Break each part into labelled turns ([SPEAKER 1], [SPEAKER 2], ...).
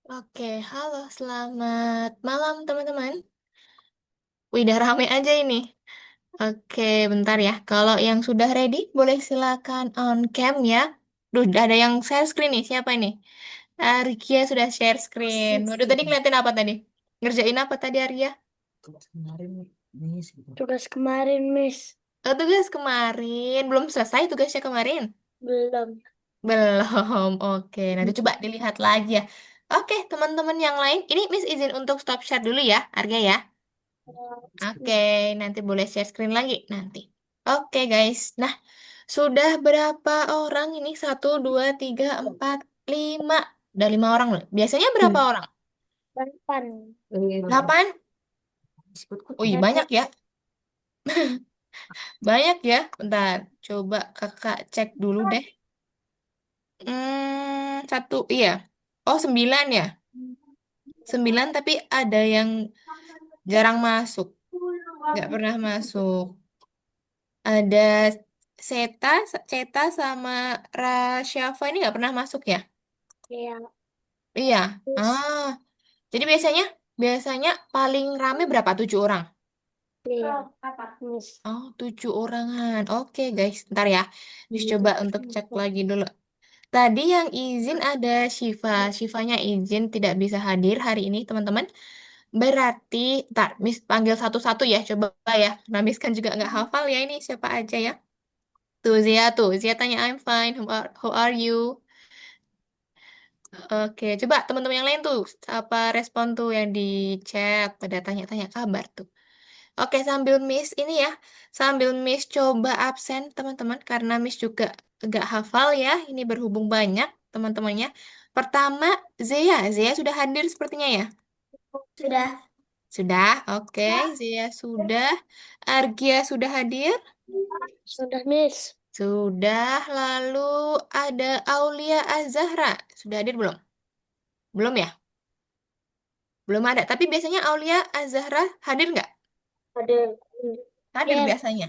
[SPEAKER 1] Oke, halo, selamat malam teman-teman. Wih, udah rame aja ini. Oke, bentar ya. Kalau yang sudah ready, boleh silakan on cam ya. Duh, udah ada yang share screen nih. Siapa ini? Arkia sudah share screen. Waduh, tadi ngeliatin apa tadi? Ngerjain apa tadi, Arya?
[SPEAKER 2] Kemarin Miss gitu.
[SPEAKER 3] Tugas kemarin, Miss.
[SPEAKER 1] Oh, tugas kemarin. Belum selesai tugasnya kemarin?
[SPEAKER 3] Belum.
[SPEAKER 1] Belum. Oke, nanti coba dilihat lagi ya. Oke, teman-teman yang lain. Ini Miss izin untuk stop share dulu ya, Arya ya. Oke, nanti boleh share screen lagi nanti. Oke, guys. Nah, sudah berapa orang ini? Satu, dua, tiga, empat, lima. Udah 5 orang loh. Biasanya berapa orang?
[SPEAKER 3] Delapan.
[SPEAKER 1] 8?
[SPEAKER 2] Ikut-ikut.
[SPEAKER 1] Oh iya, banyak ya. Banyak ya. Bentar, coba kakak cek dulu deh. Satu, iya. Oh, 9 ya. 9 tapi ada yang jarang masuk. Nggak pernah masuk. Ada Seta, Ceta sama Rasyafa ini nggak pernah masuk ya?
[SPEAKER 3] Iya,
[SPEAKER 1] Iya.
[SPEAKER 3] Miss.
[SPEAKER 1] Ah, jadi biasanya paling rame berapa? 7 orang.
[SPEAKER 3] Iya, Miss.
[SPEAKER 1] Oh, 7 orangan. Oke, guys. Ntar ya. Terus coba untuk cek lagi dulu. Tadi yang izin ada Shiva. Shivanya izin tidak bisa hadir hari ini, teman-teman. Berarti, ntar Miss panggil satu-satu ya. Coba ya. Nah, Miss kan juga nggak hafal ya ini siapa aja ya. Tuh, Zia tuh. Zia tanya, I'm fine. How are you? Oke, coba teman-teman yang lain tuh, apa respon tuh yang di chat, pada tanya-tanya kabar tuh. Oke, sambil Miss ini ya, sambil Miss coba absen teman-teman, karena Miss juga agak hafal ya, ini berhubung banyak teman-temannya. Pertama, Zia sudah hadir sepertinya ya?
[SPEAKER 3] Sudah.
[SPEAKER 1] Sudah, oke, Zia sudah. Argia sudah hadir?
[SPEAKER 3] Sudah, Miss.
[SPEAKER 1] Sudah, lalu ada Aulia Azahra, sudah hadir belum? Belum ya? Belum ada. Tapi biasanya Aulia Azahra hadir nggak?
[SPEAKER 3] Ada.
[SPEAKER 1] Hadir
[SPEAKER 3] Ya,
[SPEAKER 1] biasanya.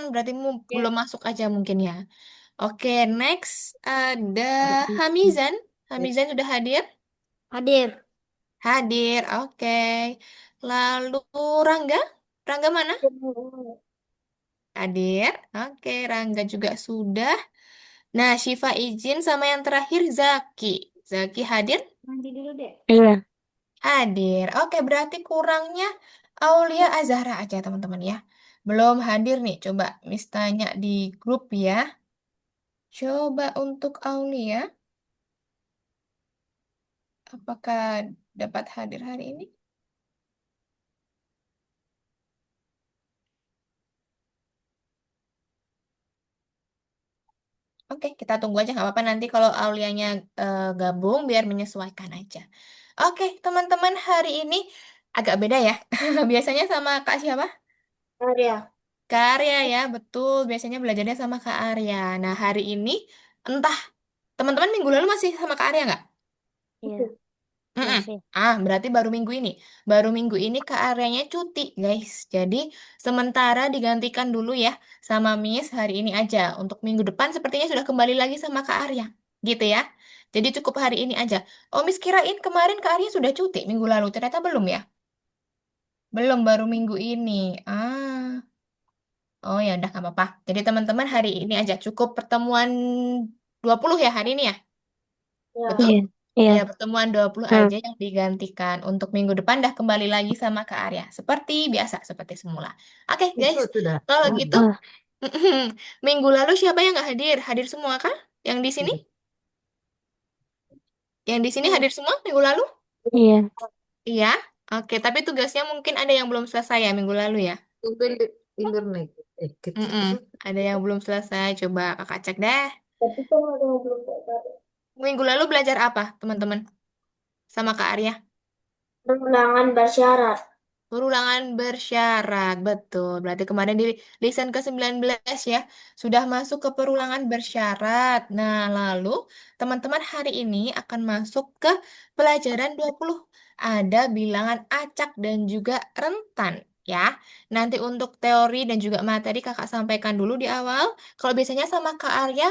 [SPEAKER 1] Berarti
[SPEAKER 3] ya.
[SPEAKER 1] belum masuk aja mungkin ya. Oke, next ada Hamizan. Hamizan sudah hadir?
[SPEAKER 3] Hadir.
[SPEAKER 1] Hadir, oke. Lalu Rangga? Rangga mana? Hadir. Oke, Rangga juga sudah. Nah, Syifa izin sama yang terakhir Zaki. Zaki hadir?
[SPEAKER 3] Mandi dulu deh. Iya.
[SPEAKER 1] Hadir. Oke, berarti kurangnya Aulia Azahra aja, teman-teman ya. Belum hadir nih. Coba Miss tanya di grup ya. Coba untuk Aulia, apakah dapat hadir hari ini? Oke, kita tunggu aja. Nggak apa-apa nanti kalau Aulianya gabung, biar menyesuaikan aja. Oke, teman-teman hari ini agak beda ya. Biasanya sama Kak siapa?
[SPEAKER 3] Arya.
[SPEAKER 1] Kak Arya ya, betul. Biasanya belajarnya sama Kak Arya. Nah, hari ini entah teman-teman minggu lalu masih sama Kak Arya nggak?
[SPEAKER 3] Iya,
[SPEAKER 1] Mm-mm.
[SPEAKER 3] masih.
[SPEAKER 1] Berarti baru minggu ini. Baru minggu ini Kak Aryanya cuti, guys. Jadi, sementara digantikan dulu ya sama Miss hari ini aja. Untuk minggu depan sepertinya sudah kembali lagi sama Kak Arya. Gitu ya. Jadi cukup hari ini aja. Oh, Miss kirain kemarin Kak Arya sudah cuti minggu lalu. Ternyata belum ya? Belum, baru minggu ini. Oh ya udah nggak apa-apa. Jadi teman-teman hari ini aja. Cukup pertemuan 20 ya hari ini ya?
[SPEAKER 3] Ya.
[SPEAKER 1] Betul?
[SPEAKER 3] Iya.
[SPEAKER 1] Ya,
[SPEAKER 3] Iya.
[SPEAKER 1] pertemuan 20
[SPEAKER 3] Hmm.
[SPEAKER 1] aja yang digantikan. Untuk minggu depan dah kembali lagi sama Kak Arya. Seperti biasa, seperti semula. Oke, guys.
[SPEAKER 2] Ikut sudah.
[SPEAKER 1] Kalau
[SPEAKER 2] Oh,
[SPEAKER 1] gitu, minggu lalu siapa yang nggak hadir? Hadir semua kah? Yang di sini? Yang di sini hadir semua minggu lalu?
[SPEAKER 3] Iya.
[SPEAKER 1] Iya. Oke, tapi tugasnya mungkin ada yang belum selesai ya minggu lalu ya?
[SPEAKER 2] internet. Kecil
[SPEAKER 1] Mm-mm.
[SPEAKER 2] kesel.
[SPEAKER 1] Ada yang belum selesai. Coba kakak cek deh.
[SPEAKER 3] Tapi kan ada yang belum dapat.
[SPEAKER 1] Minggu lalu belajar apa, teman-teman? Sama Kak Arya?
[SPEAKER 3] Pengulangan bersyarat.
[SPEAKER 1] Perulangan bersyarat, betul. Berarti kemarin di lisan ke-19 ya, sudah masuk ke perulangan bersyarat. Nah, lalu teman-teman hari ini akan masuk ke pelajaran 20. Ada bilangan acak dan juga rentan ya. Nanti untuk teori dan juga materi kakak sampaikan dulu di awal. Kalau biasanya sama Kak Arya,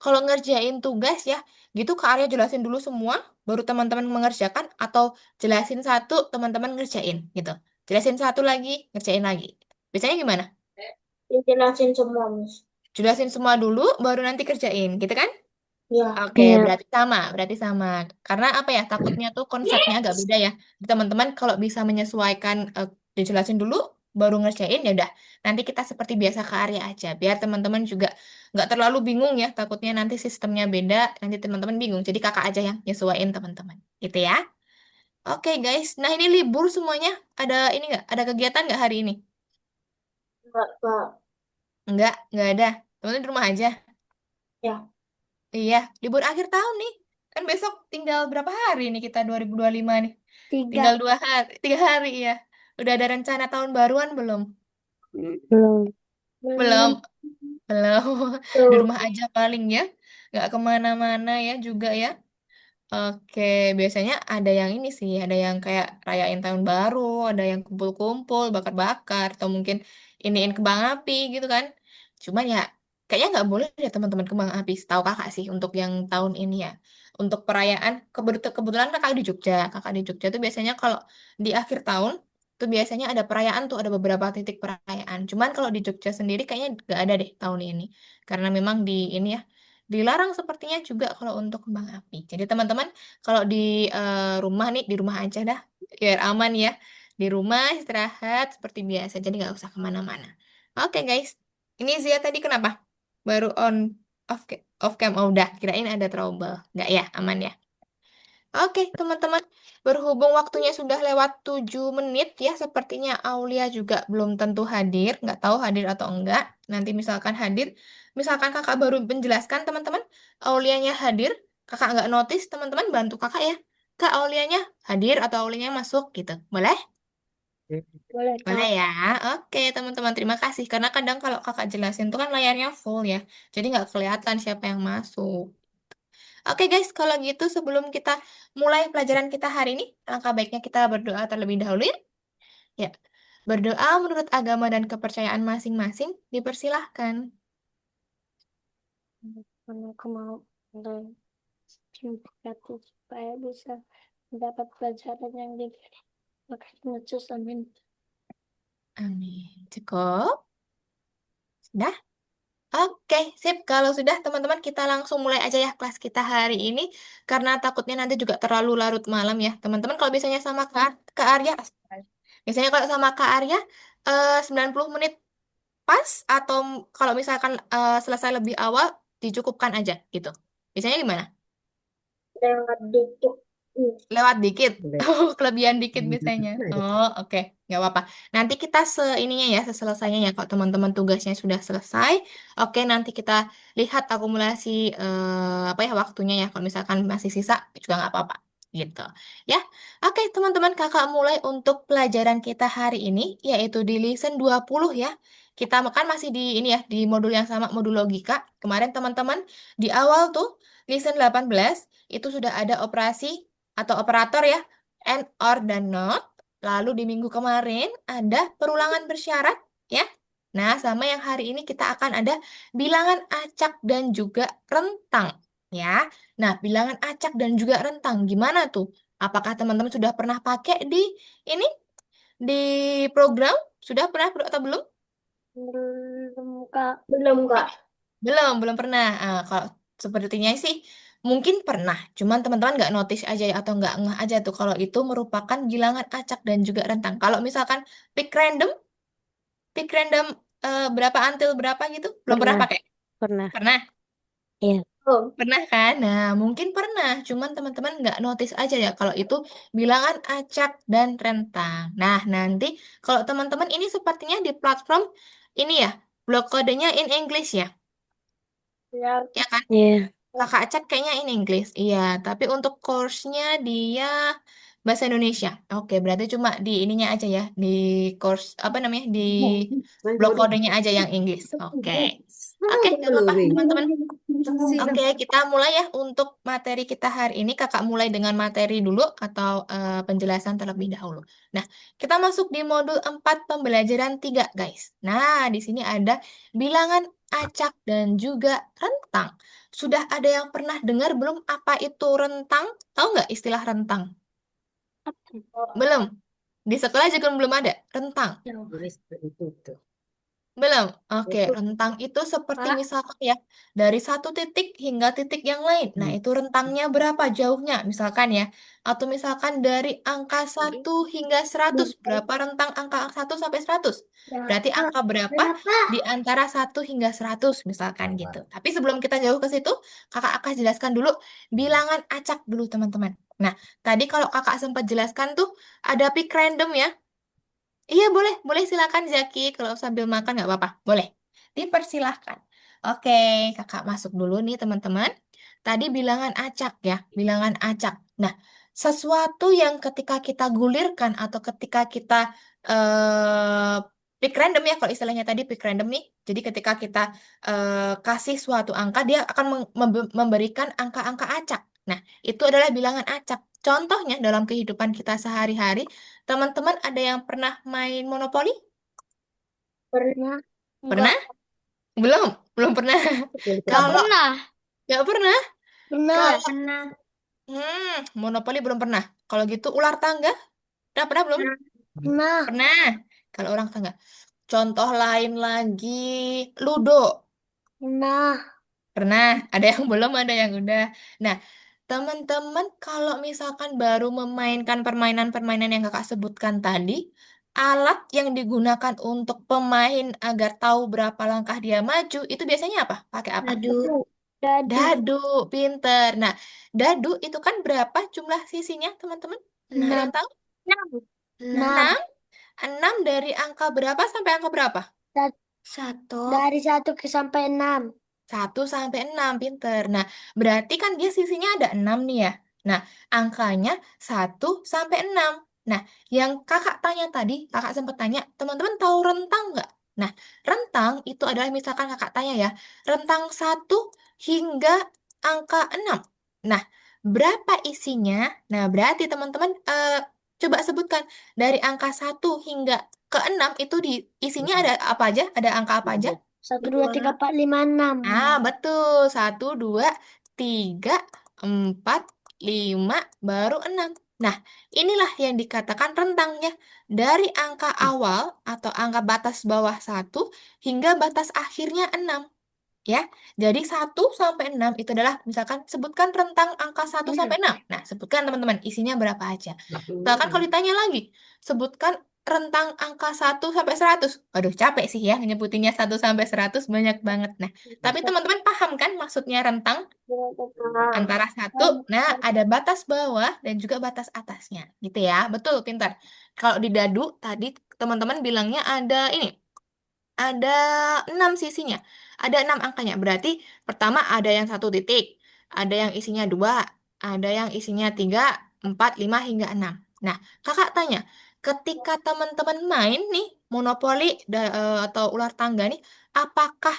[SPEAKER 1] Kalau ngerjain tugas ya, gitu Kak Arya jelasin dulu semua, baru teman-teman mengerjakan, atau jelasin satu, teman-teman ngerjain gitu. Jelasin satu lagi, ngerjain lagi. Biasanya gimana?
[SPEAKER 3] Dijelasin semua, Miss.
[SPEAKER 1] Jelasin semua dulu, baru nanti kerjain, gitu kan?
[SPEAKER 3] Ya.
[SPEAKER 1] Oke,
[SPEAKER 3] Iya.
[SPEAKER 1] berarti sama, berarti sama. Karena apa ya, takutnya tuh konsepnya agak beda ya. Teman-teman kalau bisa menyesuaikan, dijelasin dulu, baru ngerjain ya udah. Nanti kita seperti biasa ke area aja, biar teman-teman juga nggak terlalu bingung ya. Takutnya nanti sistemnya beda, nanti teman-teman bingung. Jadi kakak aja yang nyesuaiin teman-teman, gitu ya. Oke guys, nah ini libur semuanya. Ada ini nggak? Ada kegiatan nggak hari ini?
[SPEAKER 3] Enggak, Kak.
[SPEAKER 1] Nggak ada. Teman-teman di rumah aja.
[SPEAKER 3] Ya.
[SPEAKER 1] Iya, libur akhir tahun nih. Kan besok tinggal berapa hari nih kita 2025 nih? Tinggal 2 hari, 3 hari ya. Udah ada rencana tahun baruan belum?
[SPEAKER 3] Belum.
[SPEAKER 1] Belum,
[SPEAKER 3] Belum.
[SPEAKER 1] belum. Di
[SPEAKER 3] Tuh.
[SPEAKER 1] rumah aja paling ya. Nggak kemana-mana ya juga ya. Oke, biasanya ada yang ini sih, ada yang kayak rayain tahun baru, ada yang kumpul-kumpul, bakar-bakar, atau mungkin iniin kembang api gitu kan. Cuman ya, kayaknya nggak boleh deh teman-teman kembang api, setahu kakak sih untuk yang tahun ini ya. Untuk perayaan, kebetulan kakak di Jogja. Kakak di Jogja tuh biasanya kalau di akhir tahun, tuh biasanya ada perayaan tuh, ada beberapa titik perayaan. Cuman kalau di Jogja sendiri kayaknya nggak ada deh tahun ini. Karena memang di ini ya, dilarang sepertinya juga kalau untuk kembang api. Jadi teman-teman kalau di rumah nih, di rumah aja dah, biar aman ya. Di rumah istirahat seperti biasa, jadi nggak usah kemana-mana. Oke guys, ini Zia tadi kenapa? Baru on off cam, oh udah, kirain ada trouble. Nggak ya, aman ya. Oke, teman-teman, berhubung waktunya sudah lewat 7 menit ya, sepertinya Aulia juga belum tentu hadir, nggak tahu hadir atau enggak. Nanti misalkan hadir, misalkan kakak baru menjelaskan teman-teman, Aulianya hadir, kakak nggak notice, teman-teman bantu kakak ya. Kak, Aulianya hadir atau Aulianya masuk gitu. Boleh?
[SPEAKER 3] Boleh,
[SPEAKER 1] Boleh
[SPEAKER 3] Kak.
[SPEAKER 1] ya. Oke, teman-teman, terima kasih. Karena kadang kalau kakak jelasin tuh kan layarnya full ya, jadi nggak kelihatan siapa yang masuk. Oke guys, kalau gitu sebelum kita mulai pelajaran kita hari ini, langkah baiknya kita berdoa terlebih dahulu ya. Ya, berdoa menurut agama dan kepercayaan masing-masing, dipersilahkan.
[SPEAKER 3] Karena aku mau berarti supaya bisa mendapat pelajaran yang diberi. Makasih, Yesus. Amin.
[SPEAKER 1] Amin. Cukup? Sudah? Oke, sip. Kalau sudah, teman-teman, kita langsung mulai aja ya kelas kita hari ini. Karena takutnya nanti juga terlalu larut malam ya. Teman-teman, kalau biasanya sama Kak Arya, biasanya kalau sama Kak Arya, 90 menit pas atau kalau misalkan selesai lebih awal dicukupkan aja gitu. Biasanya gimana?
[SPEAKER 3] Lewat dikit.
[SPEAKER 1] Lewat dikit.
[SPEAKER 2] Boleh.
[SPEAKER 1] Oh, kelebihan dikit biasanya. Oh, oke. Nggak apa-apa. Nanti kita seininya ya, seselesainya ya. Kalau teman-teman tugasnya sudah selesai, oke nanti kita lihat akumulasi apa ya waktunya ya. Kalau misalkan masih sisa juga nggak apa-apa. Gitu. Ya. Oke, teman-teman, kakak mulai untuk pelajaran kita hari ini, yaitu di lesson 20 ya. Kita kan masih di ini ya, di modul yang sama, modul logika. Kemarin teman-teman di awal tuh, lesson 18 itu sudah ada operasi atau operator ya, and, or, dan not. Lalu di minggu kemarin ada perulangan bersyarat ya. Nah, sama yang hari ini kita akan ada bilangan acak dan juga rentang ya. Nah, bilangan acak dan juga rentang gimana tuh? Apakah teman-teman sudah pernah pakai di ini di program? Sudah pernah atau belum?
[SPEAKER 3] Belum, Kak. Belum, Kak.
[SPEAKER 1] Belum pernah. Ah, kalau sepertinya sih mungkin pernah, cuman teman-teman nggak notice aja ya, atau nggak ngeh aja tuh kalau itu merupakan bilangan acak dan juga rentang. Kalau misalkan pick random, pick random berapa until berapa gitu, belum pernah
[SPEAKER 3] Pernah.
[SPEAKER 1] pakai?
[SPEAKER 3] Pernah.
[SPEAKER 1] Pernah,
[SPEAKER 3] Iya. Oh.
[SPEAKER 1] pernah kan? Nah, mungkin pernah, cuman teman-teman nggak notice aja ya kalau itu bilangan acak dan rentang. Nah, nanti kalau teman-teman ini sepertinya di platform ini ya, blok kodenya in English ya,
[SPEAKER 3] Ya.
[SPEAKER 1] ya kan?
[SPEAKER 3] Iya.
[SPEAKER 1] Kakak cek kayaknya in English. Iya, tapi untuk course-nya dia bahasa Indonesia. Oke, berarti cuma di ininya aja ya, di course apa namanya, di blok kodenya aja yang English. Oke. Oke, nggak apa-apa, teman-teman. Oke, kita mulai ya untuk materi kita hari ini. Kakak mulai dengan materi dulu atau penjelasan terlebih dahulu. Nah, kita masuk di modul 4 pembelajaran 3 guys. Nah, di sini ada bilangan acak, dan juga rentang. Sudah ada yang pernah dengar belum apa itu rentang? Tahu nggak istilah rentang? Belum. Di sekolah juga belum ada. Rentang.
[SPEAKER 2] Jadi seperti itu.
[SPEAKER 1] Belum. Oke,
[SPEAKER 2] Itu.
[SPEAKER 1] rentang itu seperti
[SPEAKER 3] Pak,
[SPEAKER 1] misalkan ya, dari satu titik hingga titik yang lain. Nah,
[SPEAKER 2] Hmm.
[SPEAKER 1] itu rentangnya berapa jauhnya, misalkan ya. Atau misalkan dari angka 1 hingga 100, berapa rentang angka 1 sampai 100? Berarti
[SPEAKER 3] berapa?
[SPEAKER 1] angka berapa
[SPEAKER 3] Berapa?
[SPEAKER 1] di antara 1 hingga 100, misalkan gitu. Tapi sebelum kita jauh ke situ, kakak akan jelaskan dulu bilangan acak dulu, teman-teman. Nah, tadi kalau kakak sempat jelaskan tuh, ada pick random ya. Iya, boleh, boleh silakan Zaki. Kalau sambil makan nggak apa-apa, boleh. Dipersilahkan. Oke, kakak masuk dulu nih teman-teman. Tadi bilangan acak ya, bilangan acak. Nah, sesuatu yang ketika kita gulirkan atau ketika kita eh pick random ya, kalau istilahnya tadi pick random nih. Jadi ketika kita kasih suatu angka, dia akan memberikan angka-angka acak. Nah, itu adalah bilangan acak. Contohnya dalam kehidupan kita sehari-hari. Teman-teman ada yang pernah main monopoli?
[SPEAKER 3] Pernah?
[SPEAKER 1] Pernah?
[SPEAKER 3] Enggak.
[SPEAKER 1] Belum? Belum pernah.
[SPEAKER 3] Enggak
[SPEAKER 1] Kalau
[SPEAKER 3] pernah.
[SPEAKER 1] nggak pernah,
[SPEAKER 3] Pernah.
[SPEAKER 1] kalau
[SPEAKER 3] Pernah.
[SPEAKER 1] monopoli belum pernah. Kalau gitu ular tangga, udah pernah belum?
[SPEAKER 3] Pernah.
[SPEAKER 1] Pernah. Kalau orang tangga. Contoh lain lagi, ludo.
[SPEAKER 3] Pernah.
[SPEAKER 1] Pernah. Ada yang belum, ada yang udah. Nah, teman-teman kalau misalkan baru memainkan permainan-permainan yang kakak sebutkan tadi, alat yang digunakan untuk pemain agar tahu berapa langkah dia maju, itu biasanya apa? Pakai apa?
[SPEAKER 3] Dadu. Dadu.
[SPEAKER 1] Dadu, pinter. Nah, dadu itu kan berapa jumlah sisinya, teman-teman? Ada
[SPEAKER 3] Enam.
[SPEAKER 1] yang tahu?
[SPEAKER 3] Enam. Enam.
[SPEAKER 1] 6. 6 dari angka berapa sampai angka berapa?
[SPEAKER 3] Satu. Dari satu ke sampai enam.
[SPEAKER 1] 1 sampai 6, pinter. Nah, berarti kan dia sisinya ada 6 nih ya. Nah, angkanya 1 sampai 6. Nah, yang kakak tanya tadi, kakak sempat tanya, teman-teman tahu rentang nggak? Nah, rentang itu adalah misalkan kakak tanya ya, rentang 1 hingga angka 6. Nah, berapa isinya? Nah, berarti teman-teman coba sebutkan dari angka 1 hingga ke 6 itu di isinya ada apa aja? Ada angka apa aja?
[SPEAKER 3] Satu, dua, tiga, empat, lima, enam.
[SPEAKER 1] Ah, betul. 1, 2, 3, 4, 5, baru 6. Nah, inilah yang dikatakan rentangnya. Dari angka awal atau angka batas bawah 1 hingga batas akhirnya 6. Ya, jadi 1 sampai 6 itu adalah misalkan sebutkan rentang angka 1 sampai 6. Nah, sebutkan teman-teman isinya berapa aja. Misalkan kalau ditanya lagi, sebutkan rentang angka 1 sampai 100. Waduh, capek sih ya nyebutinnya 1 sampai 100 banyak banget. Nah, tapi teman-teman paham kan maksudnya rentang antara satu, nah ada batas bawah dan juga batas atasnya, gitu ya. Betul, pintar. Kalau di dadu tadi teman-teman bilangnya ada ini. Ada 6 sisinya. Ada 6 angkanya. Berarti pertama ada yang 1 titik. Ada yang isinya 2. Ada yang isinya 3, 4, 5, hingga 6. Nah, kakak tanya, ketika teman-teman main nih, monopoli atau ular tangga nih, apakah,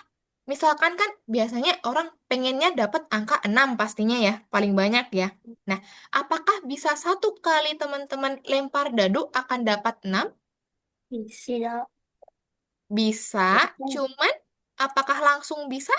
[SPEAKER 1] misalkan kan biasanya orang pengennya dapat angka 6 pastinya ya, paling banyak ya. Nah, apakah bisa satu kali teman-teman lempar dadu akan dapat 6?
[SPEAKER 3] Tidak.
[SPEAKER 1] Bisa, cuman apakah langsung bisa?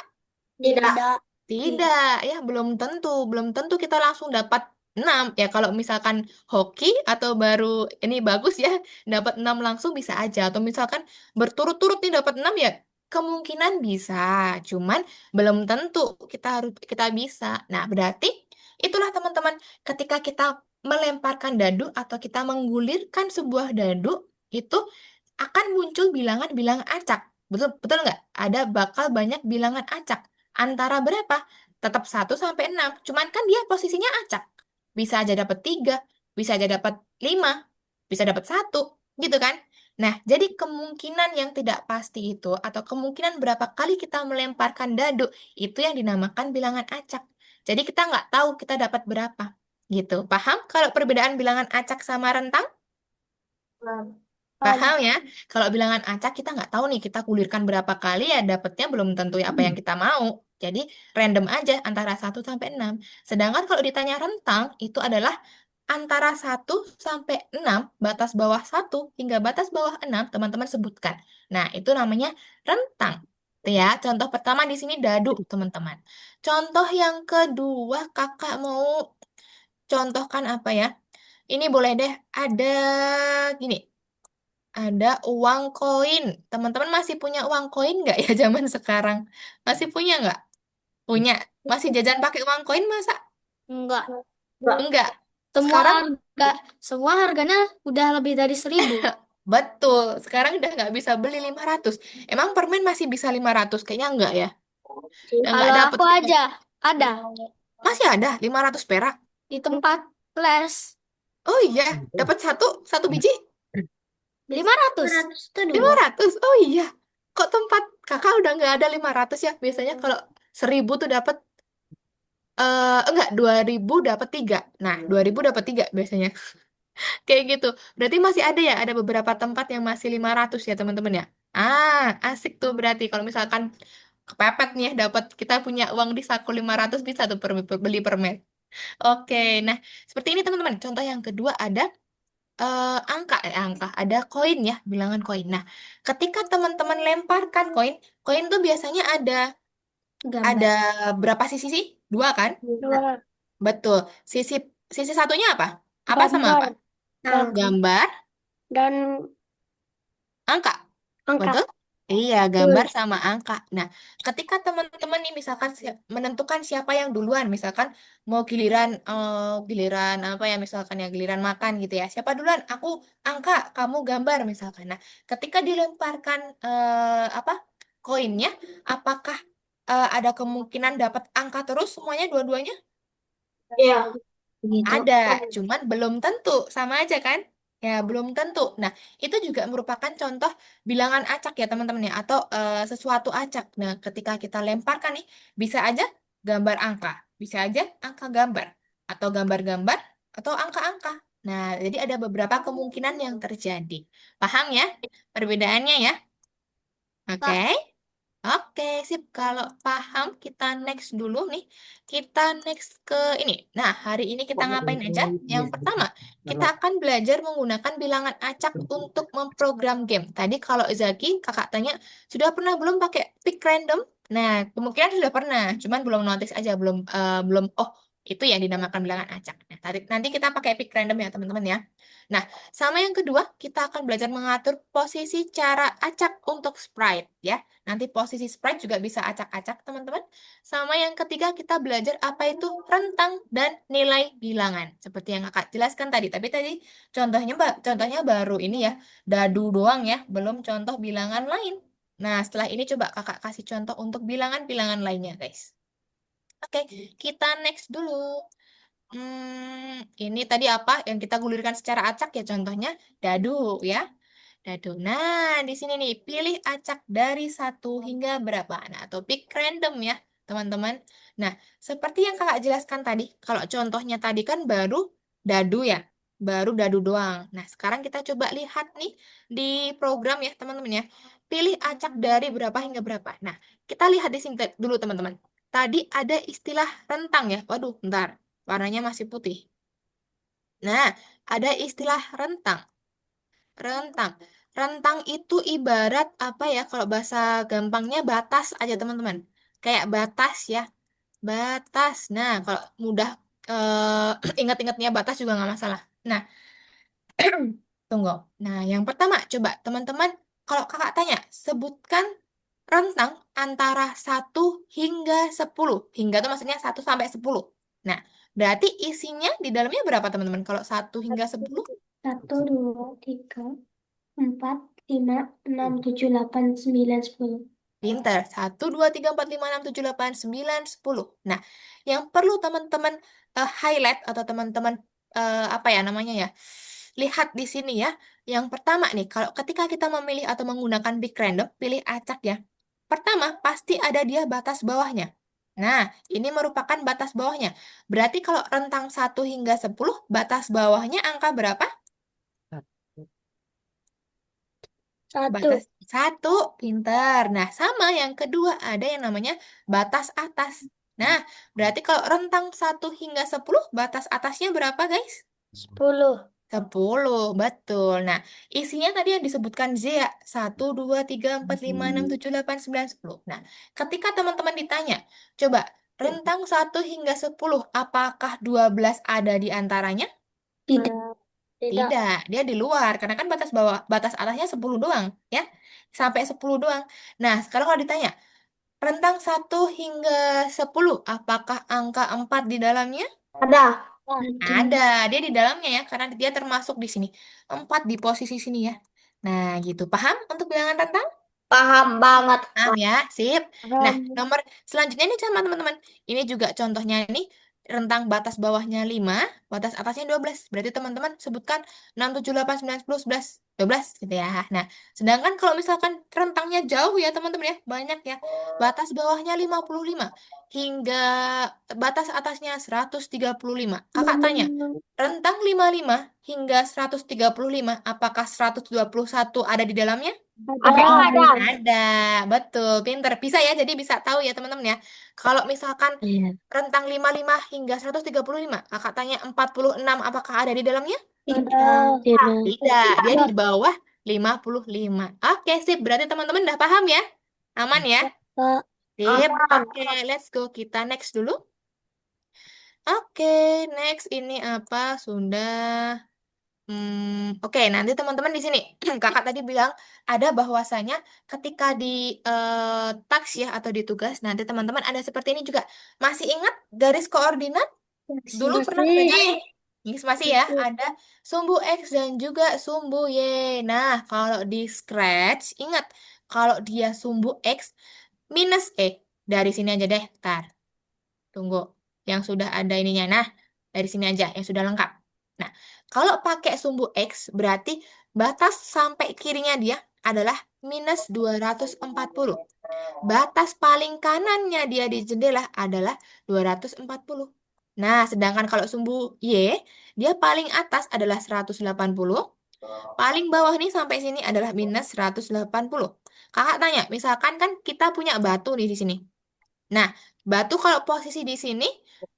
[SPEAKER 3] Tidak.
[SPEAKER 1] Tidak, ya belum tentu. Belum tentu kita langsung dapat 6. Ya kalau misalkan hoki atau baru ini bagus ya, dapat 6 langsung bisa aja. Atau misalkan berturut-turut nih dapat 6 ya, kemungkinan bisa. Cuman belum tentu kita bisa. Nah, berarti itulah teman-teman, ketika kita melemparkan dadu atau kita menggulirkan sebuah dadu, itu akan muncul bilangan-bilangan acak. Betul, betul nggak? Ada bakal banyak bilangan acak. Antara berapa? Tetap 1 sampai 6. Cuman kan dia posisinya acak. Bisa aja dapat 3, bisa aja dapat 5, bisa dapat 1, gitu kan? Nah, jadi kemungkinan yang tidak pasti itu, atau kemungkinan berapa kali kita melemparkan dadu, itu yang dinamakan bilangan acak. Jadi kita nggak tahu kita dapat berapa. Gitu. Paham kalau perbedaan bilangan acak sama rentang? Paham ya? Kalau bilangan acak kita nggak tahu nih kita gulirkan berapa kali ya dapetnya belum tentu ya apa yang kita mau. Jadi random aja antara 1 sampai 6. Sedangkan kalau ditanya rentang itu adalah antara 1 sampai 6, batas bawah 1 hingga batas bawah 6 teman-teman sebutkan. Nah, itu namanya rentang. Itu ya, contoh pertama di sini dadu, teman-teman. Contoh yang kedua, kakak mau contohkan apa ya? Ini boleh deh, ada gini, ada uang koin. Teman-teman masih punya uang koin nggak ya zaman sekarang? Masih punya nggak? Punya. Masih jajan pakai uang koin masa?
[SPEAKER 3] Enggak.
[SPEAKER 1] Enggak.
[SPEAKER 3] Semua
[SPEAKER 1] Sekarang
[SPEAKER 3] harga, semua harganya udah lebih dari 1.000.
[SPEAKER 1] betul. Sekarang udah nggak bisa beli 500. Emang permen masih bisa 500? Kayaknya enggak ya. Udah nggak
[SPEAKER 3] Kalau
[SPEAKER 1] dapet
[SPEAKER 3] aku
[SPEAKER 1] kita.
[SPEAKER 3] aja ada
[SPEAKER 1] Masih ada 500 perak.
[SPEAKER 3] di tempat les
[SPEAKER 1] Oh iya, dapat satu biji
[SPEAKER 3] 500.
[SPEAKER 1] 500. Oh iya. Kok tempat kakak udah nggak ada 500 ya? Biasanya kalau 1.000 tuh dapat enggak 2.000 dapat 3. Nah, 2.000 dapat 3 biasanya. Kayak gitu. Berarti masih ada ya, ada beberapa tempat yang masih 500 ya, teman-teman ya. Ah, asik tuh berarti kalau misalkan kepepet nih ya dapat kita punya uang di saku 500 bisa tuh beli permen. Oke, nah seperti ini teman-teman. Contoh yang kedua ada angka, ada koin ya, bilangan koin. Nah, ketika teman-teman lemparkan koin, koin tuh biasanya ada
[SPEAKER 3] Gambar.
[SPEAKER 1] berapa sisi sih? Dua kan?
[SPEAKER 3] Dua.
[SPEAKER 1] Betul. Sisi sisi satunya apa? Apa sama
[SPEAKER 3] Gambar
[SPEAKER 1] apa?
[SPEAKER 3] dan
[SPEAKER 1] Gambar,
[SPEAKER 3] dan
[SPEAKER 1] angka.
[SPEAKER 3] angka.
[SPEAKER 1] Betul? Iya, gambar
[SPEAKER 3] Betul.
[SPEAKER 1] sama angka. Nah, ketika teman-teman nih misalkan menentukan siapa yang duluan, misalkan mau giliran apa ya, misalkan ya giliran makan gitu ya. Siapa duluan? Aku angka, kamu gambar misalkan. Nah, ketika dilemparkan apa koinnya, apakah ada kemungkinan dapat angka terus semuanya dua-duanya?
[SPEAKER 3] Iya. Begitu.
[SPEAKER 1] Ada, cuman belum tentu. Sama aja kan? Ya, belum tentu. Nah, itu juga merupakan contoh bilangan acak ya, teman-teman ya, atau sesuatu acak. Nah, ketika kita lemparkan nih, bisa aja gambar angka, bisa aja angka gambar, atau gambar-gambar, atau angka-angka. Nah, jadi ada beberapa kemungkinan yang terjadi. Paham ya perbedaannya ya? Oke.
[SPEAKER 3] Pak,
[SPEAKER 1] Oke, sip. Kalau paham, kita next dulu nih. Kita next ke ini. Nah, hari ini kita ngapain aja? Yang pertama, kita akan belajar menggunakan bilangan acak untuk memprogram game. Tadi kalau Zaki, kakak tanya, sudah pernah belum pakai pick random? Nah, kemungkinan sudah pernah, cuman belum notice aja, belum. Oh, itu yang dinamakan bilangan acak. Nah, nanti kita pakai pick random ya, teman-teman ya. Nah, sama yang kedua, kita akan belajar mengatur posisi cara acak untuk sprite ya. Nanti posisi sprite juga bisa acak-acak, teman-teman. Sama yang ketiga, kita belajar apa itu rentang dan nilai bilangan. Seperti yang kakak jelaskan tadi. Tapi tadi contohnya baru ini ya, dadu doang ya, belum contoh bilangan lain. Nah, setelah ini coba kakak kasih contoh untuk bilangan-bilangan lainnya, guys. Oke, kita next dulu. Ini tadi apa yang kita gulirkan secara acak ya, contohnya dadu ya. Dadu. Nah, di sini nih, pilih acak dari 1 hingga berapa. Nah, atau pick random ya, teman-teman. Nah, seperti yang kakak jelaskan tadi, kalau contohnya tadi kan baru dadu ya, baru dadu doang. Nah, sekarang kita coba lihat nih di program ya, teman-teman ya. Pilih acak dari berapa hingga berapa. Nah, kita lihat di sini dulu, teman-teman. Tadi ada istilah rentang ya. Waduh, bentar. Warnanya masih putih. Nah, ada istilah rentang. Rentang. Rentang itu ibarat apa ya? Kalau bahasa gampangnya batas aja teman-teman. Kayak batas ya. Batas. Nah, kalau mudah ingat-ingatnya batas juga nggak masalah. Nah, tunggu. Nah, yang pertama coba teman-teman kalau kakak tanya, sebutkan rentang antara 1 hingga 10. Hingga itu maksudnya 1 sampai 10. Nah, berarti isinya di dalamnya berapa teman-teman? Kalau 1 hingga 10?
[SPEAKER 3] 1, 2, 3, 4, 5, 6, 7, 8, 9, 10.
[SPEAKER 1] Pinter. 1, 2, 3, 4, 5, 6, 7, 8, 9, 10. Nah, yang perlu teman-teman highlight atau teman-teman apa ya namanya ya, lihat di sini ya. Yang pertama nih, kalau ketika kita memilih atau menggunakan big random, pilih acak ya. Pertama, pasti ada dia batas bawahnya. Nah, ini merupakan batas bawahnya. Berarti kalau rentang 1 hingga 10, batas bawahnya angka berapa?
[SPEAKER 3] Satu.
[SPEAKER 1] Batas 1, pinter. Nah, sama yang kedua ada yang namanya batas atas. Nah, berarti kalau rentang 1 hingga 10, batas atasnya berapa, guys?
[SPEAKER 3] 10.
[SPEAKER 1] 10, betul. Nah, isinya tadi yang disebutkan Z ya. 1, 2, 3, 4, 5, 6, 7, 8, 9, 10. Nah, ketika teman-teman ditanya, coba rentang 1 hingga 10, apakah 12 ada di antaranya?
[SPEAKER 3] Tidak. Tidak.
[SPEAKER 1] Tidak, dia di luar. Karena kan batas bawah, batas atasnya 10 doang, ya. Sampai 10 doang. Nah, sekarang kalau ditanya, rentang 1 hingga 10, apakah angka 4 di dalamnya?
[SPEAKER 3] Ada.
[SPEAKER 1] Ada, dia di dalamnya ya, karena dia termasuk di sini. 4 di posisi sini ya. Nah, gitu. Paham untuk bilangan rentang?
[SPEAKER 3] Paham banget.
[SPEAKER 1] Paham ya, sip. Nah,
[SPEAKER 3] Paham.
[SPEAKER 1] nomor selanjutnya nih sama teman-teman. Ini juga contohnya nih, rentang batas bawahnya 5, batas atasnya 12. Berarti teman-teman sebutkan 6, 7, 8, 9, 10, 11, 12 gitu ya. Nah, sedangkan kalau misalkan rentangnya jauh ya teman-teman ya, banyak ya. Batas bawahnya 55 hingga batas atasnya 135. Kakak tanya, rentang 55 hingga 135, apakah 121 ada di dalamnya?
[SPEAKER 3] Ada. Ada.
[SPEAKER 1] Ada, betul, pinter. Bisa ya, jadi bisa tahu ya teman-teman ya. Kalau misalkan
[SPEAKER 3] Iya.
[SPEAKER 1] rentang 55 hingga 135, kakak tanya 46, apakah ada di dalamnya?
[SPEAKER 3] Ada. Tidak.
[SPEAKER 1] Tidak, dia di bawah 55. Oke, sip. Berarti teman-teman udah paham ya? Aman ya?
[SPEAKER 3] Kak.
[SPEAKER 1] Sip. Oke, let's go. Kita next dulu. Oke, next ini apa? Sudah. Oke, nanti teman-teman di sini kakak tadi bilang ada bahwasanya ketika di taks ya atau di tugas nanti teman-teman ada seperti ini juga. Masih ingat garis koordinat? Dulu pernah belajar
[SPEAKER 3] Masih.
[SPEAKER 1] ini? Ini masih ya, ada sumbu X dan juga sumbu Y. Nah, kalau di Scratch, ingat kalau dia sumbu X minus dari sini aja deh, tar. Tunggu, yang sudah ada ininya. Nah, dari sini aja, yang sudah lengkap. Nah, kalau pakai sumbu X, berarti batas sampai kirinya dia adalah minus 240. Batas paling kanannya dia di jendela adalah 240. Nah, sedangkan kalau sumbu Y, dia paling atas adalah 180. Paling bawah nih sampai sini adalah minus 180. Kakak tanya, misalkan kan kita punya batu nih di sini. Nah, batu kalau posisi di sini,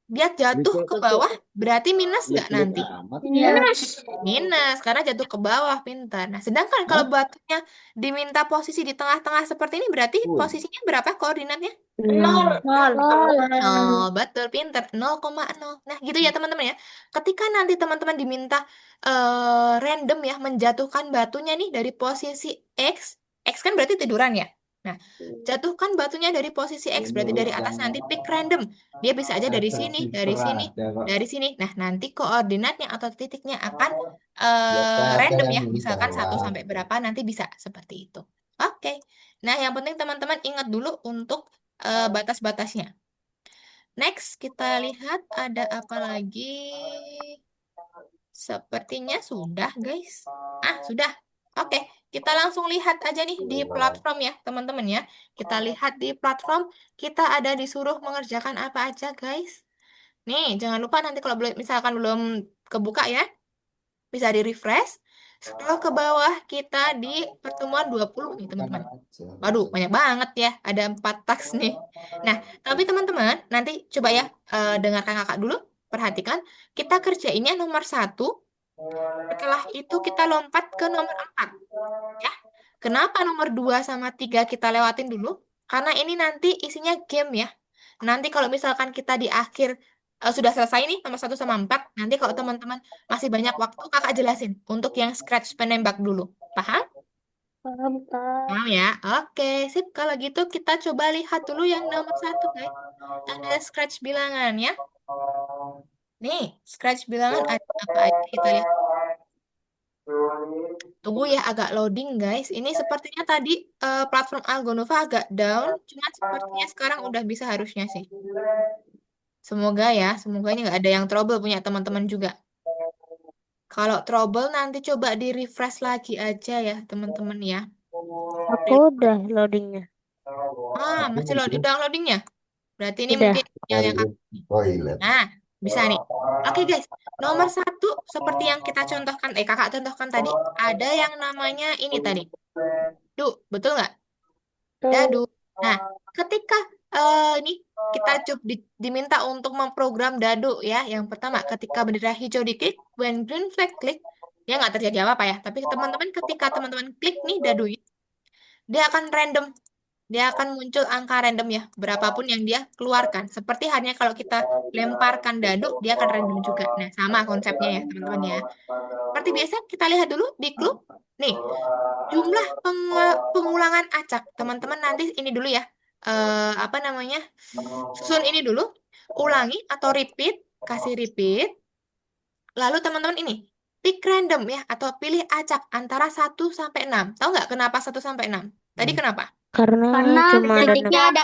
[SPEAKER 1] dia jatuh ke bawah, berarti minus nggak nanti?
[SPEAKER 3] Yes.
[SPEAKER 1] Minus, karena jatuh ke bawah, pintar. Nah, sedangkan kalau batunya diminta posisi di tengah-tengah seperti ini, berarti posisinya berapa koordinatnya?
[SPEAKER 3] Nol. Nol.
[SPEAKER 1] Oh, betul, pintar. 0,0. Nah, gitu ya teman-teman ya. Ketika nanti teman-teman diminta random ya, menjatuhkan batunya nih dari posisi X. X kan berarti tiduran ya. Nah, jatuhkan batunya dari posisi X, berarti dari atas nanti pick random. Dia bisa aja dari sini, dari sini, dari sini. Nah, nanti koordinatnya atau titiknya akan random ya. Misalkan 1 sampai berapa, nanti bisa seperti itu. Oke. Nah, yang penting teman-teman ingat dulu untuk batas-batasnya. Next, kita lihat ada apa lagi. Sepertinya sudah, guys. Ah, sudah. Oke, kita langsung lihat aja nih di platform ya, teman-teman ya. Kita lihat di platform, kita ada disuruh mengerjakan apa aja, guys. Nih, jangan lupa nanti kalau misalkan belum kebuka ya, bisa di-refresh. Scroll ke bawah, kita di pertemuan 20 nih, teman-teman. Waduh, banyak banget ya. Ada 4 taks nih. Nah, tapi teman-teman, nanti coba ya dengarkan kakak dulu. Perhatikan, kita kerjainnya nomor 1. Setelah itu kita lompat ke nomor 4. Ya. Kenapa nomor 2 sama 3 kita lewatin dulu? Karena ini nanti isinya game ya. Nanti kalau misalkan kita di akhir sudah selesai nih nomor 1 sama 4. Nanti kalau teman-teman masih banyak waktu, kakak jelasin. Untuk yang scratch penembak dulu. Paham?
[SPEAKER 3] Paham, Kak.
[SPEAKER 1] Paham ya? Oke, sip. Kalau gitu kita coba lihat dulu yang nomor 1, guys. Ada scratch bilangan ya. Nih, scratch bilangan ada apa aja kita lihat. Tunggu ya, agak loading, guys. Ini sepertinya tadi platform Algonova agak down. Cuma sepertinya sekarang udah bisa harusnya sih. Semoga ya, semoga ini nggak ada yang trouble punya teman-teman juga. Kalau trouble nanti coba di-refresh lagi aja ya, teman-teman ya.
[SPEAKER 3] Aku udah loadingnya.
[SPEAKER 1] Masih loadingnya. Berarti ini
[SPEAKER 3] Udah.
[SPEAKER 1] mungkin yang Nah, bisa nih. Oke guys, nomor 1 seperti yang kita contohkan, kakak contohkan tadi, ada yang namanya ini tadi. Betul nggak? Dadu.
[SPEAKER 3] Tuh.
[SPEAKER 1] Nah, ketika ini kita diminta untuk memprogram dadu ya. Yang pertama, ketika bendera hijau diklik, when green flag klik, dia nggak terjadi apa-apa ya. Tapi teman-teman ketika teman-teman klik nih dadunya, dia akan random. Dia akan muncul angka random ya, berapapun yang dia keluarkan. Seperti halnya kalau kita lemparkan dadu, dia akan random juga. Nah, sama konsepnya ya, teman-teman ya. Seperti biasa, kita lihat dulu di clue. Nih, jumlah pengulangan acak. Teman-teman nanti ini dulu ya. Apa namanya? Susun ini dulu. Ulangi atau repeat. Kasih repeat. Lalu teman-teman ini. Pick random ya. Atau pilih acak antara 1 sampai 6. Tahu nggak kenapa 1 sampai 6? Tadi kenapa?
[SPEAKER 4] Karena
[SPEAKER 3] Karena
[SPEAKER 4] cuma ada
[SPEAKER 3] titiknya
[SPEAKER 4] 6.
[SPEAKER 3] ada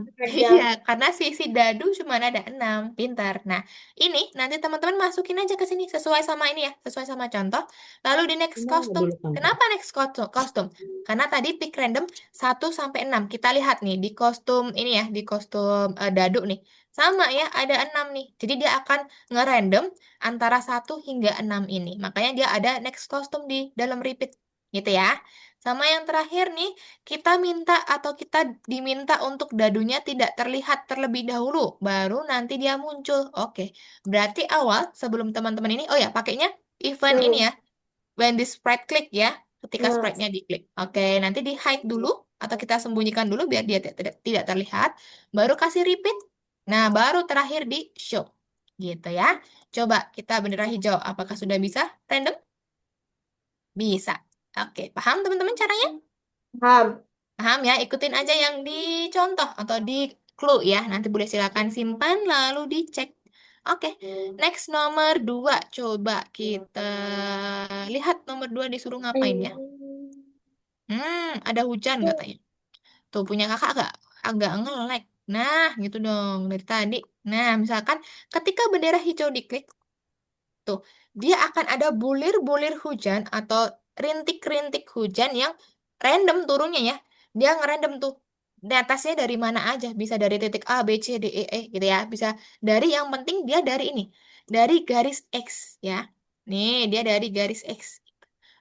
[SPEAKER 3] 6.
[SPEAKER 1] Iya, karena sisi dadu cuma ada 6. Pintar. Nah, ini nanti teman-teman masukin aja ke sini sesuai sama ini ya, sesuai sama contoh. Lalu di next
[SPEAKER 2] Ini nggak
[SPEAKER 1] costume.
[SPEAKER 2] boleh tampil.
[SPEAKER 1] Kenapa next costume? Karena tadi pick random 1 sampai 6. Kita lihat nih di kostum ini ya, di kostum dadu nih. Sama ya, ada 6 nih. Jadi dia akan nge-random antara 1 hingga 6 ini. Makanya dia ada next costume di dalam repeat. Gitu ya. Sama yang terakhir nih, kita minta atau kita diminta untuk dadunya tidak terlihat terlebih dahulu, baru nanti dia muncul. Oke, berarti awal sebelum teman-teman ini, oh ya, pakainya event ini ya, when the sprite click ya, ketika sprite-nya diklik. Oke, nanti di hide dulu atau kita sembunyikan dulu biar dia tidak terlihat, baru kasih repeat. Nah, baru terakhir di show. Gitu ya. Coba kita bendera hijau, apakah sudah bisa random? Bisa. Oke, paham teman-teman caranya?
[SPEAKER 3] Paham.
[SPEAKER 1] Paham ya, ikutin aja yang dicontoh atau di clue ya. Nanti boleh silakan simpan lalu dicek. Oke, next nomor 2. Coba kita lihat nomor 2 disuruh ngapain ya. Ada hujan katanya. Tuh punya kakak agak nge-lag. Nah, gitu dong dari tadi. Nah, misalkan ketika bendera hijau diklik, tuh, dia akan ada bulir-bulir hujan atau rintik-rintik hujan yang random turunnya ya. Dia ngerandom tuh. Di atasnya dari mana aja. Bisa dari titik A, B, C, D, E, E gitu ya. Bisa dari yang penting dia dari ini. Dari garis X ya. Nih, dia dari garis X.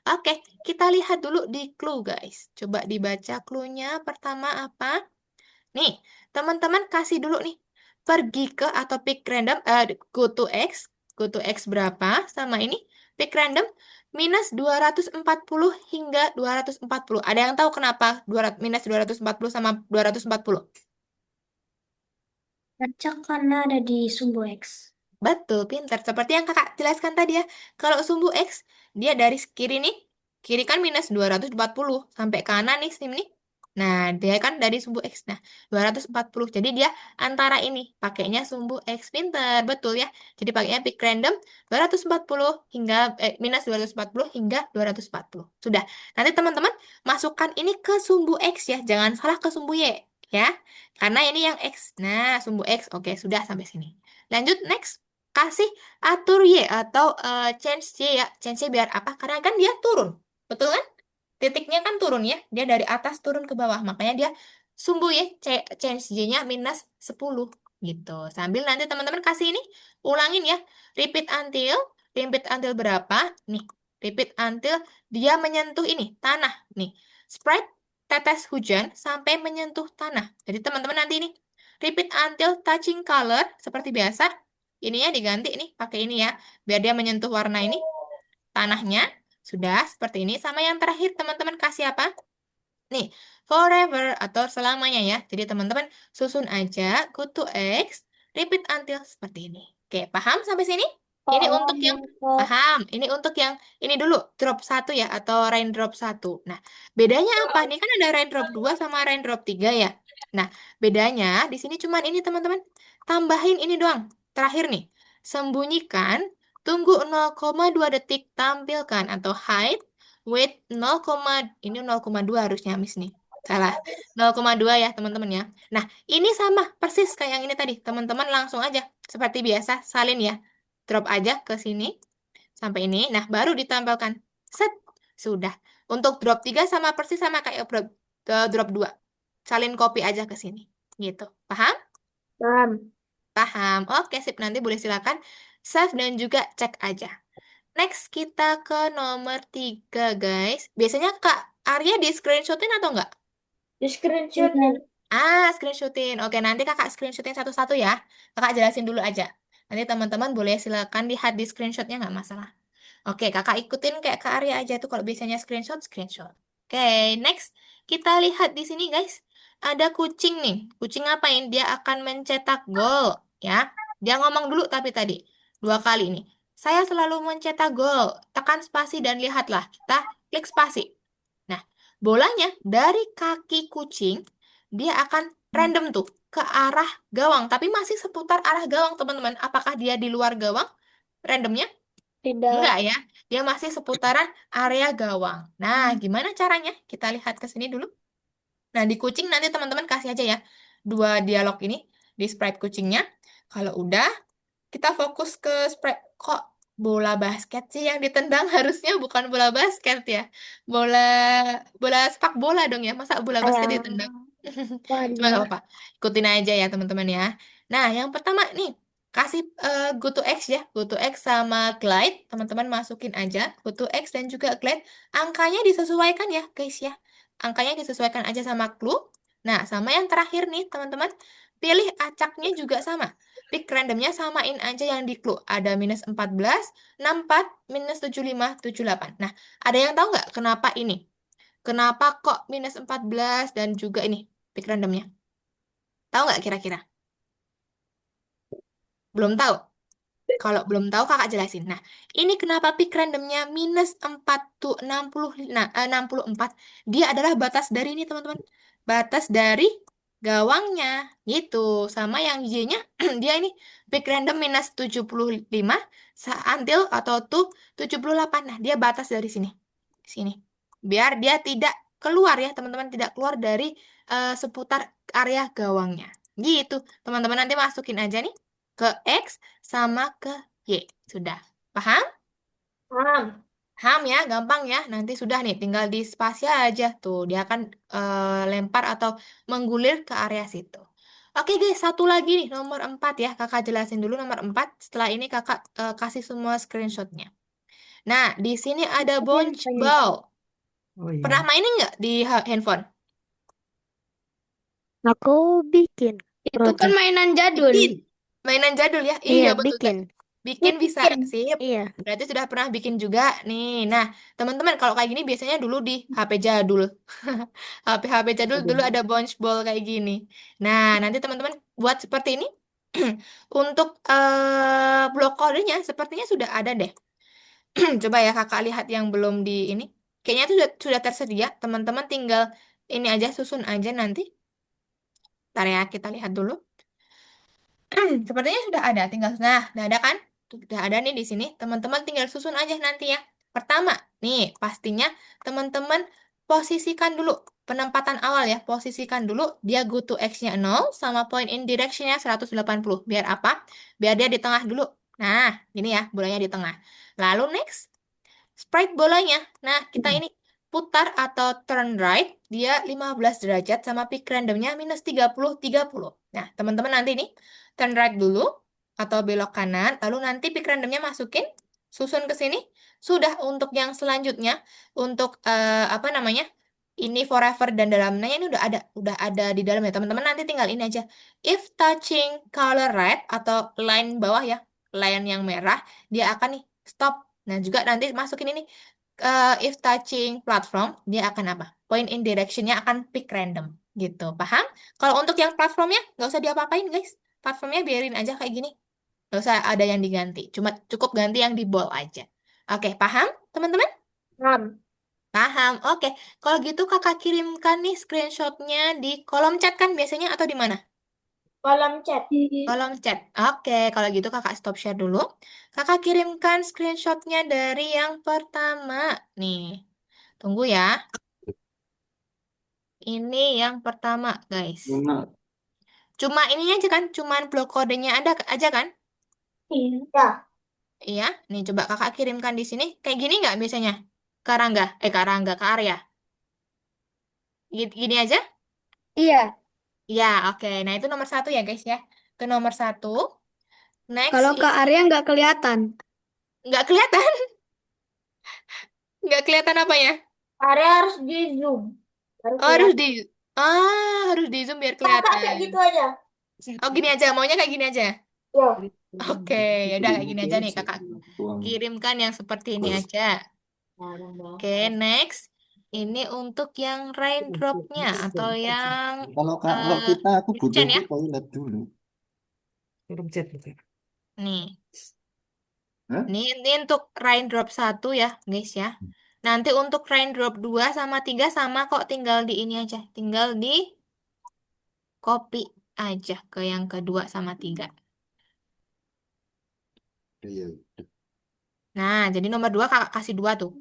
[SPEAKER 1] Oke, kita lihat dulu di clue guys. Coba dibaca clue-nya pertama apa? Nih, teman-teman kasih dulu nih. Pergi ke atau pick random, go to X. Go to X berapa sama ini. Pick random minus 240 hingga 240. Ada yang tahu kenapa 200, minus 240 sama 240?
[SPEAKER 3] Acak karena ada di sumbu X.
[SPEAKER 1] Betul, pintar. Seperti yang kakak jelaskan tadi ya. Kalau sumbu X, dia dari kiri nih. Kiri kan minus 240. Sampai kanan nih, sini. Nah, dia kan dari sumbu X. Nah, 240. Jadi dia antara ini. Pakainya sumbu X. Pintar, betul ya. Jadi pakainya pick random 240 hingga, minus 240 hingga 240. Sudah. Nanti teman-teman masukkan ini ke sumbu X ya. Jangan salah ke sumbu Y. Ya. Karena ini yang X. Nah, sumbu X. Oke, sudah sampai sini. Lanjut, next. Kasih atur Y atau change Y ya. Change Y biar apa? Karena kan dia turun. Betul kan? Titiknya kan turun ya. Dia dari atas turun ke bawah. Makanya dia sumbu Y, change Y-nya minus 10 gitu. Sambil nanti teman-teman kasih ini, ulangin ya. Repeat until berapa? Nih, repeat until dia menyentuh ini, tanah. Nih, sprite tetes hujan sampai menyentuh tanah. Jadi teman-teman nanti ini, repeat until touching color, seperti biasa. Ininya diganti nih, pakai ini ya. Biar dia menyentuh warna ini, tanahnya. Sudah, seperti ini. Sama yang terakhir, teman-teman kasih apa? Nih, forever atau selamanya ya. Jadi teman-teman susun aja, go to X, repeat until seperti ini. Oke, paham sampai sini? Ini untuk yang paham. Ini untuk yang ini dulu, drop 1 ya, atau raindrop 1. Nah, bedanya apa? Ini kan ada raindrop 2 sama raindrop 3 ya. Nah, bedanya di sini cuman ini teman-teman. Tambahin ini doang. Terakhir nih, sembunyikan, tunggu 0,2 detik, tampilkan atau hide. Wait 0, ini 0,2 harusnya miss nih. Salah. 0,2 ya teman-teman ya. Nah, ini sama persis kayak yang ini tadi. Teman-teman langsung aja seperti biasa salin ya. Drop aja ke sini sampai ini. Nah, baru ditampilkan. Set. Sudah. Untuk drop 3 sama persis sama kayak drop 2. Salin copy aja ke sini. Gitu. Paham?
[SPEAKER 3] Paham.
[SPEAKER 1] Paham. Oke, sip. Nanti boleh silakan save dan juga cek aja. Next, kita ke nomor 3, guys. Biasanya Kak Arya di screenshotin atau enggak?
[SPEAKER 3] Di screenshotin.
[SPEAKER 1] Screenshotin. Oke, nanti kakak screenshotin satu-satu ya. Kakak jelasin dulu aja. Nanti teman-teman boleh silakan lihat di screenshotnya, nggak masalah. Oke, kakak ikutin kayak ke area aja tuh kalau biasanya screenshot, screenshot. Oke, next. Kita lihat di sini guys. Ada kucing nih. Kucing ngapain? Dia akan mencetak gol. Ya, dia ngomong dulu tapi tadi. 2 kali nih. Saya selalu mencetak gol. Tekan spasi dan lihatlah. Kita klik spasi. Nah, bolanya dari kaki kucing, dia akan random tuh ke arah gawang. Tapi masih seputar arah gawang teman-teman. Apakah dia di luar gawang? Randomnya? Enggak
[SPEAKER 3] Tidak.
[SPEAKER 1] ya, dia masih seputaran area gawang. Nah, gimana caranya? Kita lihat ke sini dulu. Nah, di kucing nanti teman-teman kasih aja ya 2 dialog ini di sprite kucingnya. Kalau udah, kita fokus ke sprite. Kok bola basket sih yang ditendang harusnya bukan bola basket ya? Bola bola sepak bola dong ya. Masa bola basket ditendang?
[SPEAKER 3] Ayah.
[SPEAKER 1] Cuma nggak
[SPEAKER 3] Waduh.
[SPEAKER 1] apa-apa. Ikutin aja ya teman-teman ya. Nah, yang pertama nih, kasih go to X ya. Go to X sama glide. Teman-teman masukin aja go to X dan juga glide. Angkanya disesuaikan ya guys ya. Angkanya disesuaikan aja sama clue. Nah, sama yang terakhir nih teman-teman. Pilih acaknya juga sama. Pick randomnya samain aja yang di clue. Ada -14, 64, -75, 78. Nah, ada yang tahu nggak kenapa ini? Kenapa kok -14 dan juga ini? Pick randomnya. Tahu nggak kira-kira? Belum tahu. Kalau belum tahu kakak jelasin. Nah, ini kenapa pick randomnya -4 tuh 60, 64. Dia adalah batas dari ini teman-teman. Batas dari gawangnya. Gitu. Sama yang Y-nya dia ini pick random -75 until atau tuh 78. Nah, dia batas dari sini. Sini. Biar dia tidak keluar ya teman-teman. Tidak keluar dari seputar area gawangnya. Gitu. Teman-teman nanti masukin aja nih ke X sama ke Y. Sudah. Paham?
[SPEAKER 3] Paham.
[SPEAKER 1] Paham ya, gampang ya. Nanti sudah nih, tinggal di spasi aja tuh. Dia akan lempar atau menggulir ke area situ. Oke guys, satu lagi nih, nomor 4 ya. Kakak jelasin dulu nomor 4. Setelah ini kakak kasih semua screenshotnya. Nah, di sini ada
[SPEAKER 3] Iya,
[SPEAKER 1] bounce
[SPEAKER 3] banyak.
[SPEAKER 1] ball.
[SPEAKER 2] Oh
[SPEAKER 1] Pernah
[SPEAKER 2] iya.
[SPEAKER 1] mainin nggak di handphone?
[SPEAKER 3] Aku bikin
[SPEAKER 4] Itu kan
[SPEAKER 3] project.
[SPEAKER 4] mainan jadul.
[SPEAKER 1] Bikin. Mainan jadul ya? Iya,
[SPEAKER 3] Iya,
[SPEAKER 1] betul.
[SPEAKER 3] bikin.
[SPEAKER 1] Bikin bisa,
[SPEAKER 4] Bikin.
[SPEAKER 1] sip.
[SPEAKER 3] Iya.
[SPEAKER 1] Berarti sudah pernah bikin juga nih. Nah, teman-teman kalau kayak gini biasanya dulu di HP jadul. HP jadul dulu
[SPEAKER 2] Aduh.
[SPEAKER 1] ada bounce ball kayak gini. Nah, nanti teman-teman buat seperti ini. Untuk blok kodenya sepertinya sudah ada deh. Coba ya kakak lihat yang belum di ini. Kayaknya itu sudah tersedia. Teman-teman tinggal ini aja susun aja nanti. Ntar ya kita lihat dulu. Sepertinya sudah ada, tinggal sudah ada kan? Sudah ada nih di sini. Teman-teman tinggal susun aja nanti ya. Pertama, nih pastinya teman-teman posisikan dulu penempatan awal ya. Posisikan dulu dia go to X-nya 0 sama point in direction-nya 180. Biar apa? Biar dia di tengah dulu. Nah, gini ya, bolanya di tengah. Lalu next, sprite bolanya. Nah, kita ini putar atau turn right, dia 15 derajat sama pick randomnya -30, 30. Nah, teman-teman nanti nih, turn right dulu atau belok kanan, lalu nanti pick randomnya masukin, susun ke sini. Sudah untuk yang selanjutnya, untuk apa namanya, ini forever dan dalamnya ini udah ada di dalam ya teman-teman. Nanti tinggal ini aja. If touching color red atau line bawah ya, line yang merah, dia akan nih stop. Nah, juga nanti masukin ini if touching platform, dia akan apa? Point in direction-nya akan pick random. Gitu, paham? Kalau untuk yang platformnya, nggak usah diapa-apain, guys. Platformnya biarin aja kayak gini. Nggak usah ada yang diganti. Cuma cukup ganti yang di ball aja. Oke, paham, teman-teman?
[SPEAKER 3] Paham.
[SPEAKER 1] Paham. Oke, kalau gitu kakak kirimkan nih screenshotnya di kolom chat kan biasanya atau di mana?
[SPEAKER 4] Kolom chat.
[SPEAKER 1] Kolom chat. Oke, kalau gitu kakak stop share dulu. Kakak kirimkan screenshotnya dari yang pertama. Nih, tunggu ya. Ini yang pertama, guys. Cuma ininya aja kan? Cuman blok kodenya ada aja kan?
[SPEAKER 4] Iya.
[SPEAKER 1] Iya. Nih, coba kakak kirimkan di sini. Kayak gini nggak biasanya? Karangga. Karangga, ke area. Gini aja?
[SPEAKER 4] Iya.
[SPEAKER 1] Ya, oke. Nah, itu nomor 1 ya, guys ya. Ke nomor 1. Next,
[SPEAKER 4] Kalau ke Arya nggak kelihatan.
[SPEAKER 1] nggak kelihatan. Nggak kelihatan apanya?
[SPEAKER 4] Arya harus di zoom. Baru
[SPEAKER 1] Oh, harus
[SPEAKER 4] kelihatan.
[SPEAKER 1] di... harus di zoom biar
[SPEAKER 4] Kakak kayak
[SPEAKER 1] kelihatan.
[SPEAKER 4] gitu aja.
[SPEAKER 1] Oh, gini aja. Maunya kayak gini aja.
[SPEAKER 4] Yo.
[SPEAKER 1] Oke, ya udah kayak gini aja nih kakak.
[SPEAKER 5] Uang
[SPEAKER 1] Kirimkan yang seperti ini aja. Oke, next. Ini untuk yang raindropnya atau yang
[SPEAKER 5] kalau
[SPEAKER 1] eh
[SPEAKER 5] kita aku butuh
[SPEAKER 1] Chen ya.
[SPEAKER 5] toilet dulu.
[SPEAKER 2] Kirim chat gitu.
[SPEAKER 1] Nih,
[SPEAKER 5] Hah?
[SPEAKER 1] ini untuk raindrop 1 ya, guys ya. Nanti untuk raindrop 2 sama 3 sama kok, tinggal di ini aja. Tinggal di copy aja ke yang kedua sama 3.
[SPEAKER 5] Iya.
[SPEAKER 1] Nah, jadi nomor 2 kakak kasih 2 tuh.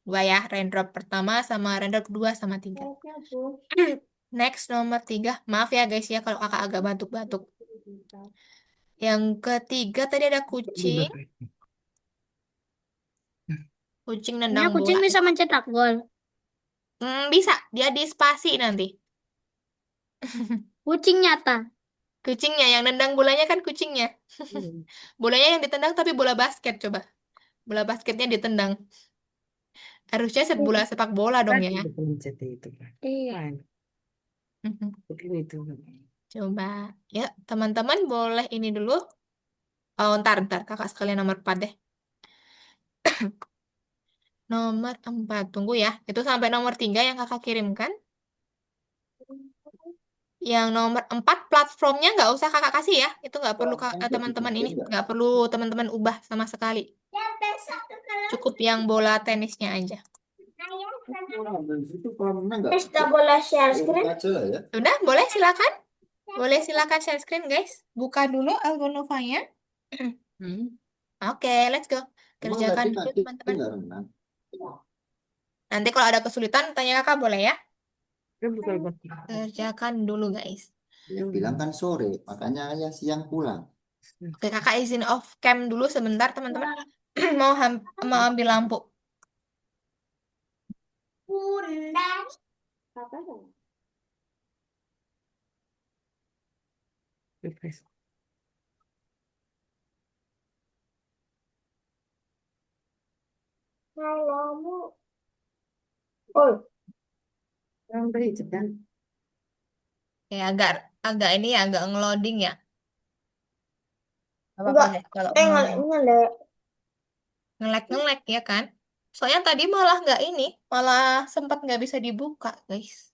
[SPEAKER 1] 2 ya, raindrop pertama sama raindrop 2 sama 3. Next nomor 3. Maaf ya guys ya kalau kakak agak batuk-batuk. Yang ketiga tadi ada kucing. Kucing
[SPEAKER 4] Ini
[SPEAKER 1] nendang
[SPEAKER 4] kucing
[SPEAKER 1] bola.
[SPEAKER 4] bisa mencetak gol.
[SPEAKER 1] Bisa, dia di spasi nanti.
[SPEAKER 4] Kucing nyata.
[SPEAKER 1] Kucingnya yang nendang bolanya kan kucingnya. Bolanya yang ditendang tapi bola basket coba. Bola basketnya ditendang. Harusnya bola sepak bola dong
[SPEAKER 2] Kan
[SPEAKER 1] ya.
[SPEAKER 2] kirim chat itu kan.
[SPEAKER 4] Iya.
[SPEAKER 2] Kan,
[SPEAKER 1] Mhm.
[SPEAKER 2] betul itu.
[SPEAKER 1] Coba. Ya, teman-teman boleh ini dulu. Oh, ntar. Kakak sekalian nomor 4 deh. Nomor 4. Tunggu ya. Itu sampai nomor 3 yang kakak kirimkan. Yang nomor 4 platformnya nggak usah kakak kasih ya. Itu nggak perlu
[SPEAKER 5] Kan jadi
[SPEAKER 1] teman-teman ini.
[SPEAKER 5] mungkin nggak?
[SPEAKER 1] Nggak perlu teman-teman ubah sama sekali. Cukup yang bola tenisnya aja.
[SPEAKER 5] Itu kalau menang nggak?
[SPEAKER 4] Kita boleh share
[SPEAKER 5] Urut
[SPEAKER 4] screen.
[SPEAKER 5] aja lah ya.
[SPEAKER 1] Udah, boleh silakan. Boleh silakan share screen, guys. Buka dulu Algonovanya.
[SPEAKER 2] Hmm.
[SPEAKER 1] Oke, let's go.
[SPEAKER 5] Emang
[SPEAKER 1] Kerjakan
[SPEAKER 5] tadi
[SPEAKER 1] dulu,
[SPEAKER 5] tadi
[SPEAKER 1] teman-teman.
[SPEAKER 5] nggak renang.
[SPEAKER 1] Nanti kalau ada kesulitan, tanya kakak boleh ya.
[SPEAKER 2] Kan bukan buat
[SPEAKER 1] Kerjakan dulu, guys.
[SPEAKER 5] Dia bilang kan sore, makanya ayah siang pulang.
[SPEAKER 1] Oke, kakak izin off cam dulu sebentar, teman-teman. Mau ambil lampu.
[SPEAKER 4] Bunda.
[SPEAKER 2] refresh.
[SPEAKER 4] Kalau oh,
[SPEAKER 2] Kan tadi chat kan.
[SPEAKER 1] Ya, agak ini ya, agak ngeloading ya. Gak apa-apa
[SPEAKER 4] enggak,
[SPEAKER 1] deh kalau ngeloading.
[SPEAKER 4] ini ada.
[SPEAKER 1] Ngelek-ngelek ya kan. Soalnya tadi malah nggak ini, malah sempat nggak bisa dibuka, guys.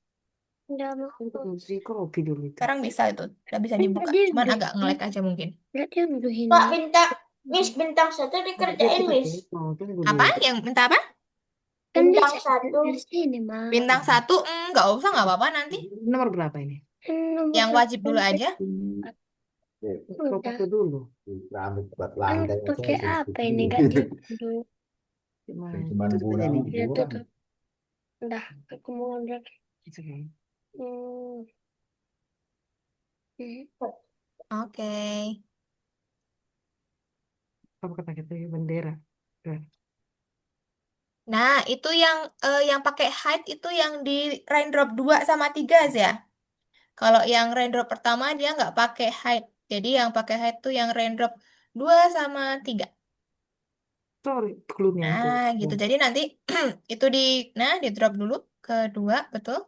[SPEAKER 4] Udah mau.
[SPEAKER 2] Kan si kopi dulu itu.
[SPEAKER 1] Sekarang bisa itu, udah bisa dibuka.
[SPEAKER 4] Dia
[SPEAKER 1] Cuman
[SPEAKER 4] udah,
[SPEAKER 1] agak ngelek aja mungkin.
[SPEAKER 4] dia udah ini.
[SPEAKER 3] Pak bintang, Miss bintang 1 dikerjain Miss.
[SPEAKER 2] Oh, tunggu
[SPEAKER 1] Apa?
[SPEAKER 2] dulu.
[SPEAKER 1] Yang minta apa?
[SPEAKER 4] Kan dia
[SPEAKER 3] Bintang 1.
[SPEAKER 4] dari sini, Mak.
[SPEAKER 1] Bintang 1, nggak usah, nggak apa-apa nanti.
[SPEAKER 2] Nomor berapa ini?
[SPEAKER 4] Nomor
[SPEAKER 1] Yang wajib dulu aja.
[SPEAKER 2] Kau pakai dulu.
[SPEAKER 5] Rambut buat
[SPEAKER 4] Kan
[SPEAKER 5] lantai
[SPEAKER 4] pakai
[SPEAKER 5] aja.
[SPEAKER 4] apa ini? Gak dulu.
[SPEAKER 5] Cuma
[SPEAKER 2] Tutup aja
[SPEAKER 5] bulan
[SPEAKER 2] nih.
[SPEAKER 4] Ya
[SPEAKER 5] bulan.
[SPEAKER 4] tutup. Udah, aku mau lihat.
[SPEAKER 2] Itu kan.
[SPEAKER 4] Hmm.
[SPEAKER 1] Oke.
[SPEAKER 2] Apa kata kita bendera? Kan.
[SPEAKER 1] Nah, itu yang pakai height itu yang di raindrop 2 sama 3 ya. Kalau yang raindrop pertama dia nggak pakai height. Jadi yang pakai height tuh yang raindrop 2 sama 3.
[SPEAKER 2] Sorry, cluenya itu.
[SPEAKER 1] Nah, gitu. Jadi nanti itu di drop dulu ke 2, betul?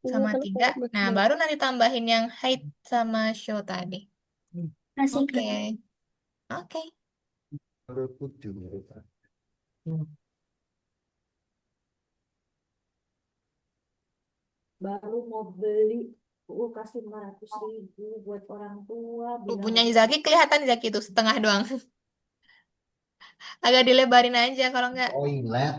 [SPEAKER 1] Sama 3. Nah, baru nanti tambahin yang height sama show tadi.
[SPEAKER 4] Kasih
[SPEAKER 1] Oke. Oke.
[SPEAKER 5] Menurutku juga.
[SPEAKER 6] Baru mau beli kasih 500.000 buat orang tua bilang
[SPEAKER 1] Punya Zaki kelihatan Zaki itu setengah doang. Agak dilebarin aja kalau nggak.
[SPEAKER 5] Toilet.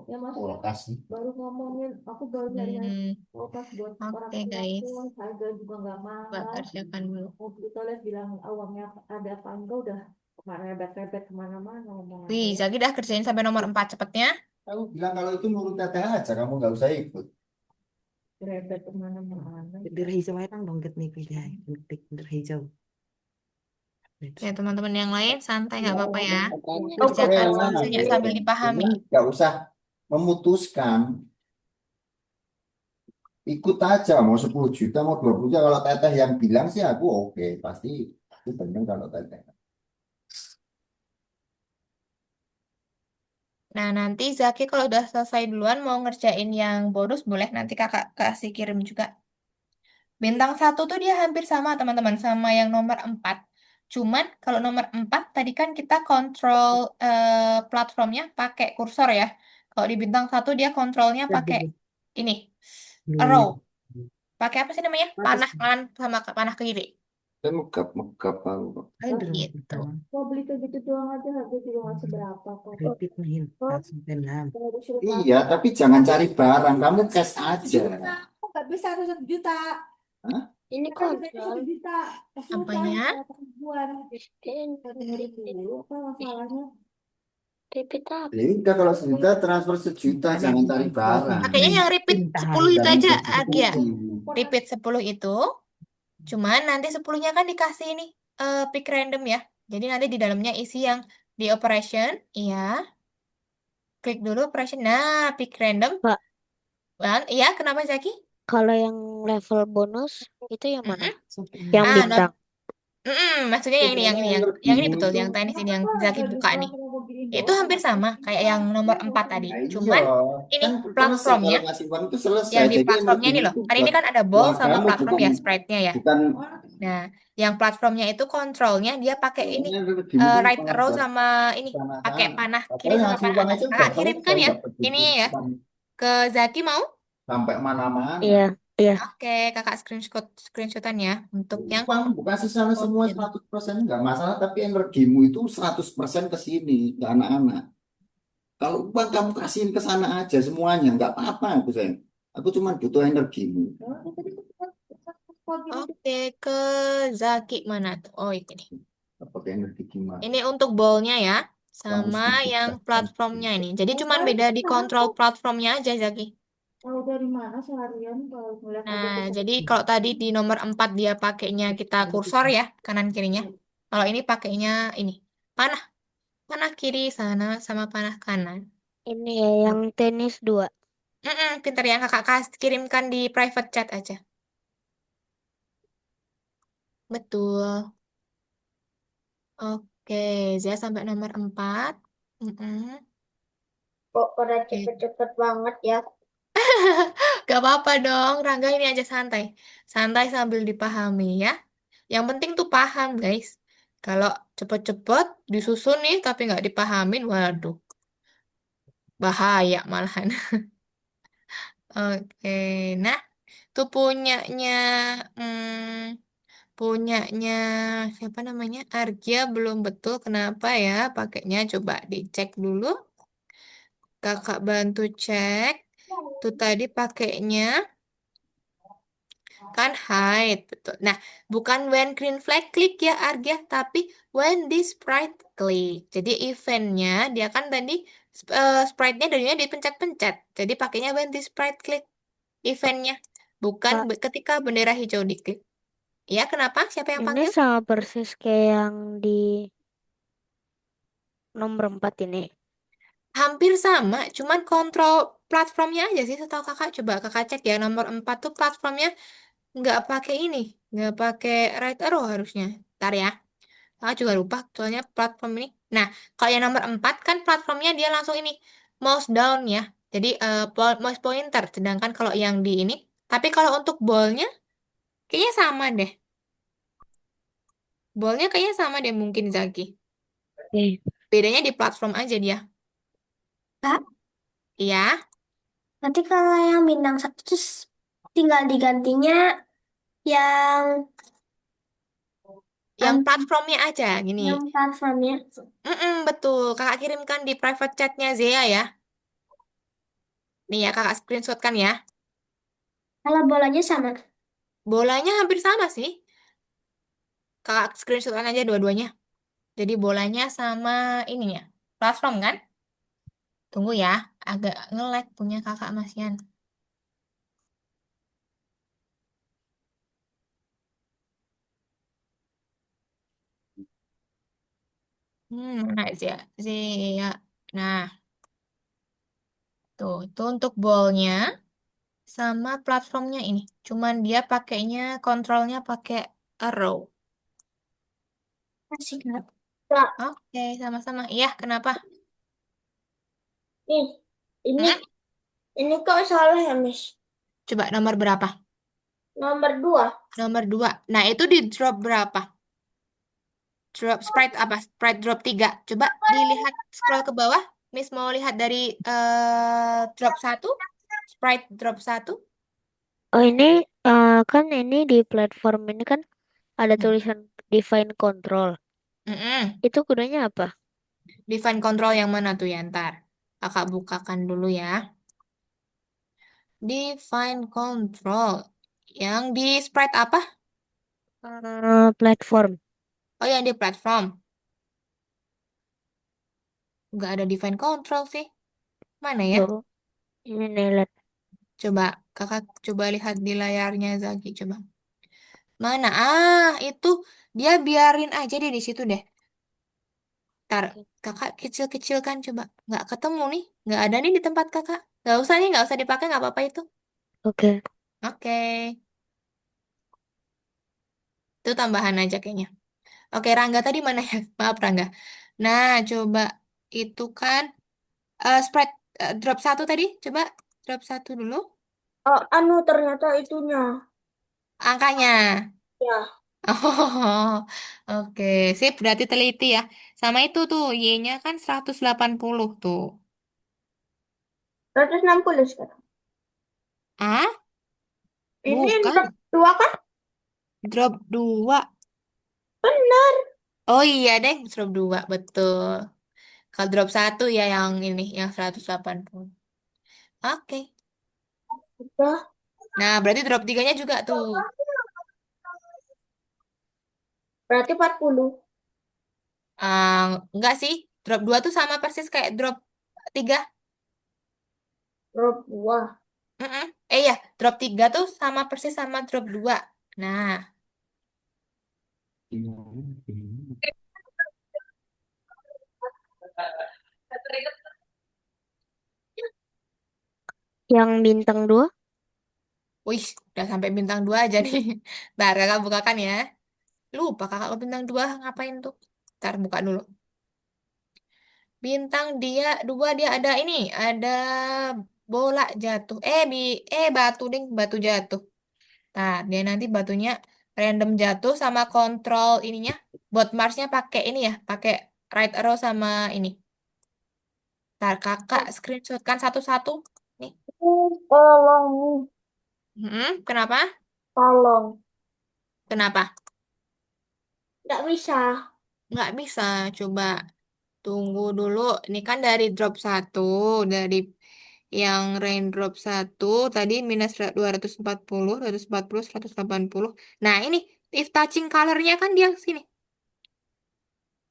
[SPEAKER 6] ya mas
[SPEAKER 5] Kulkas.
[SPEAKER 6] baru ngomongin aku baru nyari
[SPEAKER 1] Hmm,
[SPEAKER 6] kulkas buat orang
[SPEAKER 1] oke guys.
[SPEAKER 6] tuaku harga juga nggak
[SPEAKER 1] Coba
[SPEAKER 6] mahal
[SPEAKER 1] kerjakan dulu.
[SPEAKER 6] mau beli toilet bilang uangnya ada apa enggak udah kemarin rebet-rebet kemana-mana ngomong
[SPEAKER 1] Wih, Zaki udah kerjain sampai nomor 4 cepetnya.
[SPEAKER 5] Kamu bilang kalau itu nurut teteh aja, kamu nggak usah ikut.
[SPEAKER 6] rebet kemana-mana
[SPEAKER 2] Bendera hijau aja dong, get nih pilih. Ketik bendera hijau.
[SPEAKER 1] Ya, teman-teman yang lain santai nggak apa-apa ya.
[SPEAKER 5] Oke,
[SPEAKER 1] Kerjakan
[SPEAKER 5] lah.
[SPEAKER 1] saja sambil dipahami.
[SPEAKER 5] Cuman nggak usah memutuskan. Ikut aja, mau 10 juta, mau 20 juta. Kalau teteh yang bilang sih aku oke. Pasti itu benar kalau teteh.
[SPEAKER 1] Nah, nanti Zaki kalau udah selesai duluan mau ngerjain yang bonus, boleh nanti kakak kasih kirim juga. Bintang 1 tuh dia hampir sama teman-teman, sama yang nomor 4. Cuman kalau nomor 4 tadi kan kita kontrol platformnya pakai kursor ya. Kalau di bintang 1 dia kontrolnya pakai ini, arrow. Pakai apa sih namanya? Panah kanan sama panah kiri.
[SPEAKER 5] Kan megap aku.
[SPEAKER 2] Ada dong
[SPEAKER 1] Gitu.
[SPEAKER 2] pertama.
[SPEAKER 6] Mau beli kayak gitu doang aja harga juga nggak seberapa kok.
[SPEAKER 2] Repeat nih 4 sampai 6.
[SPEAKER 6] Kalau disuruh
[SPEAKER 5] Iya, tapi jangan cari barang, kamu cash aja.
[SPEAKER 6] kok nggak bisa harus 1 juta.
[SPEAKER 5] Hah?
[SPEAKER 4] Ini
[SPEAKER 6] Kan harganya
[SPEAKER 4] kontrol.
[SPEAKER 6] 1 juta. Susah
[SPEAKER 1] Apanya?
[SPEAKER 6] kalau pakai ribuan.
[SPEAKER 4] Repeat.
[SPEAKER 6] Dulu apa masalahnya?
[SPEAKER 4] Repeat apa?
[SPEAKER 5] Ya udah kalau sejuta transfer sejuta, jangan cari barang.
[SPEAKER 1] Pakainya yang repeat 10 itu
[SPEAKER 5] Jangan
[SPEAKER 1] aja, Agia.
[SPEAKER 5] begitu.
[SPEAKER 1] Repeat 10 itu. Cuman nanti 10-nya kan dikasih ini pick random ya. Jadi nanti di dalamnya isi yang di operation, iya. Klik dulu operation. Nah, pick random.
[SPEAKER 7] Kak,
[SPEAKER 1] Iya, kenapa Zaki?
[SPEAKER 7] kalau yang level bonus itu yang mana?
[SPEAKER 1] Mm-mm.
[SPEAKER 7] Yang
[SPEAKER 1] Ah,
[SPEAKER 7] bintang.
[SPEAKER 1] maksudnya yang ini, yang ini, yang ini betul, yang tenis ini yang Zaki buka nih. Itu hampir sama kayak yang nomor 4 tadi.
[SPEAKER 5] Nah, iya,
[SPEAKER 1] Cuman ini
[SPEAKER 5] kan selesai
[SPEAKER 1] platformnya,
[SPEAKER 5] kalau ngasih uang itu selesai.
[SPEAKER 1] yang di
[SPEAKER 5] Jadi
[SPEAKER 1] platformnya ini
[SPEAKER 5] energimu
[SPEAKER 1] loh.
[SPEAKER 5] itu
[SPEAKER 1] Kan ini
[SPEAKER 5] buat
[SPEAKER 1] kan ada ball
[SPEAKER 5] uang
[SPEAKER 1] sama
[SPEAKER 5] kamu,
[SPEAKER 1] platform
[SPEAKER 5] bukan
[SPEAKER 1] ya, sprite-nya ya.
[SPEAKER 5] bukan
[SPEAKER 1] Nah, yang platformnya itu kontrolnya dia pakai ini
[SPEAKER 5] energimu itu
[SPEAKER 1] right
[SPEAKER 5] malah
[SPEAKER 1] arrow
[SPEAKER 5] buat
[SPEAKER 1] sama ini pakai
[SPEAKER 5] sana-sana.
[SPEAKER 1] panah kiri
[SPEAKER 5] Padahal
[SPEAKER 1] sama
[SPEAKER 5] ngasih
[SPEAKER 1] panah
[SPEAKER 5] uang
[SPEAKER 1] kanan.
[SPEAKER 5] aja udah
[SPEAKER 1] Kakak kirimkan
[SPEAKER 5] selesai
[SPEAKER 1] ya
[SPEAKER 5] dapat
[SPEAKER 1] ini
[SPEAKER 5] duit.
[SPEAKER 1] ya
[SPEAKER 5] Bukan
[SPEAKER 1] ke Zaki mau?
[SPEAKER 5] sampai mana-mana.
[SPEAKER 7] Iya, iya.
[SPEAKER 1] Oke, kakak screenshotan ya untuk yang
[SPEAKER 5] Uang bukan sisanya semua 100% nggak masalah, tapi energimu itu 100% ke sini, ke anak-anak. Kalau uang kamu kasihin ke sana aja semuanya, nggak apa-apa aku sayang. Aku cuma butuh energimu.
[SPEAKER 1] Oke, ke Zaki mana tuh? Oh, ini nih.
[SPEAKER 5] Pakai energi gimana?
[SPEAKER 1] Ini untuk ballnya ya,
[SPEAKER 5] Kamu
[SPEAKER 1] sama
[SPEAKER 5] sedikit
[SPEAKER 1] yang
[SPEAKER 5] kan.
[SPEAKER 1] platformnya ini. Jadi cuman beda di kontrol platformnya aja, Zaki.
[SPEAKER 6] Tahu dari mana seharian kalau ngeliat aja
[SPEAKER 1] Nah,
[SPEAKER 6] ke
[SPEAKER 1] jadi kalau tadi di nomor 4 dia pakainya kita kursor ya, kanan kirinya. Kalau ini pakainya ini, panah. Panah kiri sana sama panah kanan.
[SPEAKER 7] Ini ya yang tenis 2.
[SPEAKER 1] Pinter ya, kakak kirimkan di private chat aja. Betul. Oke, saya sampai nomor 4.
[SPEAKER 4] Kok pada
[SPEAKER 1] Oke.
[SPEAKER 4] cepet-cepet banget ya?
[SPEAKER 1] Gak apa-apa dong, Rangga ini aja santai. Santai sambil dipahami ya. Yang penting tuh paham, guys. Kalau cepet-cepet disusun nih tapi nggak dipahamin, waduh, bahaya malahan. Oke, nah tuh punyanya siapa namanya? Argia belum betul kenapa ya pakainya? Coba dicek dulu. Kakak bantu cek. Tuh tadi pakainya kan hide, betul. Nah, bukan when green flag klik ya Argia, tapi when this sprite klik. Jadi eventnya dia kan tadi sprite-nya darinya dipencet-pencet. Jadi pakainya when this sprite klik eventnya, bukan
[SPEAKER 7] Kak,
[SPEAKER 1] ketika bendera hijau diklik. Ya, kenapa? Siapa yang
[SPEAKER 7] ini
[SPEAKER 1] panggil?
[SPEAKER 7] sama persis kayak yang di nomor 4 ini.
[SPEAKER 1] Hampir sama, cuman kontrol platformnya aja sih setahu kakak. Coba kakak cek ya, nomor 4 tuh platformnya nggak pakai ini, nggak pakai right arrow harusnya. Ntar ya. Aku juga lupa soalnya platform ini. Nah, kalau yang nomor 4 kan platformnya dia langsung ini mouse down ya. Jadi mouse pointer. Sedangkan kalau yang di ini, tapi kalau untuk ballnya kayaknya sama deh. Ballnya kayaknya sama deh mungkin Zaki.
[SPEAKER 7] Oke.
[SPEAKER 1] Bedanya di platform aja dia.
[SPEAKER 4] Kak,
[SPEAKER 1] Iya,
[SPEAKER 4] nanti kalau yang bintang 1 terus tinggal digantinya yang
[SPEAKER 1] yang
[SPEAKER 4] an-
[SPEAKER 1] platformnya aja gini.
[SPEAKER 4] yang platformnya.
[SPEAKER 1] Betul. Kakak kirimkan di private chatnya Zea ya. Nih ya, kakak screenshot kan ya.
[SPEAKER 4] Kalau bolanya sama.
[SPEAKER 1] Bolanya hampir sama sih. Kakak screenshotkan aja dua-duanya. Jadi bolanya sama ininya. Platform kan? Tunggu ya, agak nge-lag punya kakak Masian. Mana aja? Zia. Nah, tuh untuk ballnya sama platformnya ini. Cuman dia pakainya kontrolnya pakai arrow.
[SPEAKER 4] Masih Kak.
[SPEAKER 1] Oke, sama-sama. Iya, kenapa?
[SPEAKER 4] Nih, ini
[SPEAKER 1] Hmm?
[SPEAKER 4] ini kok salah ya, Miss?
[SPEAKER 1] Coba nomor berapa?
[SPEAKER 4] Nomor 2.
[SPEAKER 1] Nomor 2. Nah, itu di drop berapa? Sprite apa? Sprite drop 3. Coba dilihat scroll ke bawah. Miss mau lihat dari drop 1. Sprite drop 1.
[SPEAKER 7] Oh ini kan ini di platform ini kan ada
[SPEAKER 1] Hmm.
[SPEAKER 7] tulisan define control.
[SPEAKER 1] Mm-mm.
[SPEAKER 7] Itu gunanya apa?
[SPEAKER 1] Define control yang mana tuh ya ntar? Kakak bukakan dulu ya. Define control. Yang di Sprite apa?
[SPEAKER 7] Platform.
[SPEAKER 1] Oh, yang di platform. Nggak ada define control sih. Mana ya?
[SPEAKER 7] Tuh, ini nih lihat.
[SPEAKER 1] Coba kakak coba lihat di layarnya Zaki. Coba. Mana? Ah, itu dia biarin aja deh di situ deh. Ntar kakak kecil-kecil kan coba. Nggak ketemu nih. Nggak ada nih di tempat kakak. Nggak usah nih, nggak usah dipakai, nggak apa-apa itu.
[SPEAKER 7] Oke.
[SPEAKER 1] Oke. Itu tambahan aja kayaknya. Oke, Rangga tadi mana ya? Maaf, Rangga. Nah, coba itu kan Sprite drop 1 tadi. Coba drop 1 dulu.
[SPEAKER 4] Oh, ternyata itunya.
[SPEAKER 1] Angkanya.
[SPEAKER 4] Ya,
[SPEAKER 1] Oh, oke. Sip, berarti teliti ya. Sama itu tuh, Y-nya kan 180 tuh.
[SPEAKER 4] 160 sekarang.
[SPEAKER 1] Ah,
[SPEAKER 4] Ini drop
[SPEAKER 1] bukan.
[SPEAKER 4] 2 kan?
[SPEAKER 1] Drop 2.
[SPEAKER 4] Benar.
[SPEAKER 1] Oh iya deh, drop 2 betul. Kalau drop 1 ya yang ini, yang 180. Oke.
[SPEAKER 4] Udah.
[SPEAKER 1] Nah, berarti drop 3-nya juga tuh.
[SPEAKER 4] Berarti 40.
[SPEAKER 1] Ah, enggak sih. Drop 2 tuh sama persis kayak drop 3.
[SPEAKER 4] Drop 2.
[SPEAKER 1] Mm-mm. Ya, drop 3 tuh sama persis sama drop 2. Nah,
[SPEAKER 7] Yang bintang 2?
[SPEAKER 1] wih, udah sampai bintang 2 aja nih. Ntar kakak bukakan ya. Lupa kakak ke bintang 2 ngapain tuh. Ntar buka dulu. Bintang dia 2 dia ada ini. Ada bola jatuh. Batu ding, batu jatuh. Nah, dia nanti batunya random jatuh sama kontrol ininya. Bot Marsnya pakai ini ya. Pakai right arrow sama ini. Ntar kakak screenshotkan satu-satu. Nih.
[SPEAKER 4] Tolong,
[SPEAKER 1] Kenapa?
[SPEAKER 4] tolong.
[SPEAKER 1] Kenapa?
[SPEAKER 4] Nggak bisa.
[SPEAKER 1] Nggak bisa. Coba tunggu dulu. Ini kan dari drop 1. Dari yang raindrop 1. Tadi minus 240, 240, 180. Nah ini, if touching color-nya kan dia sini.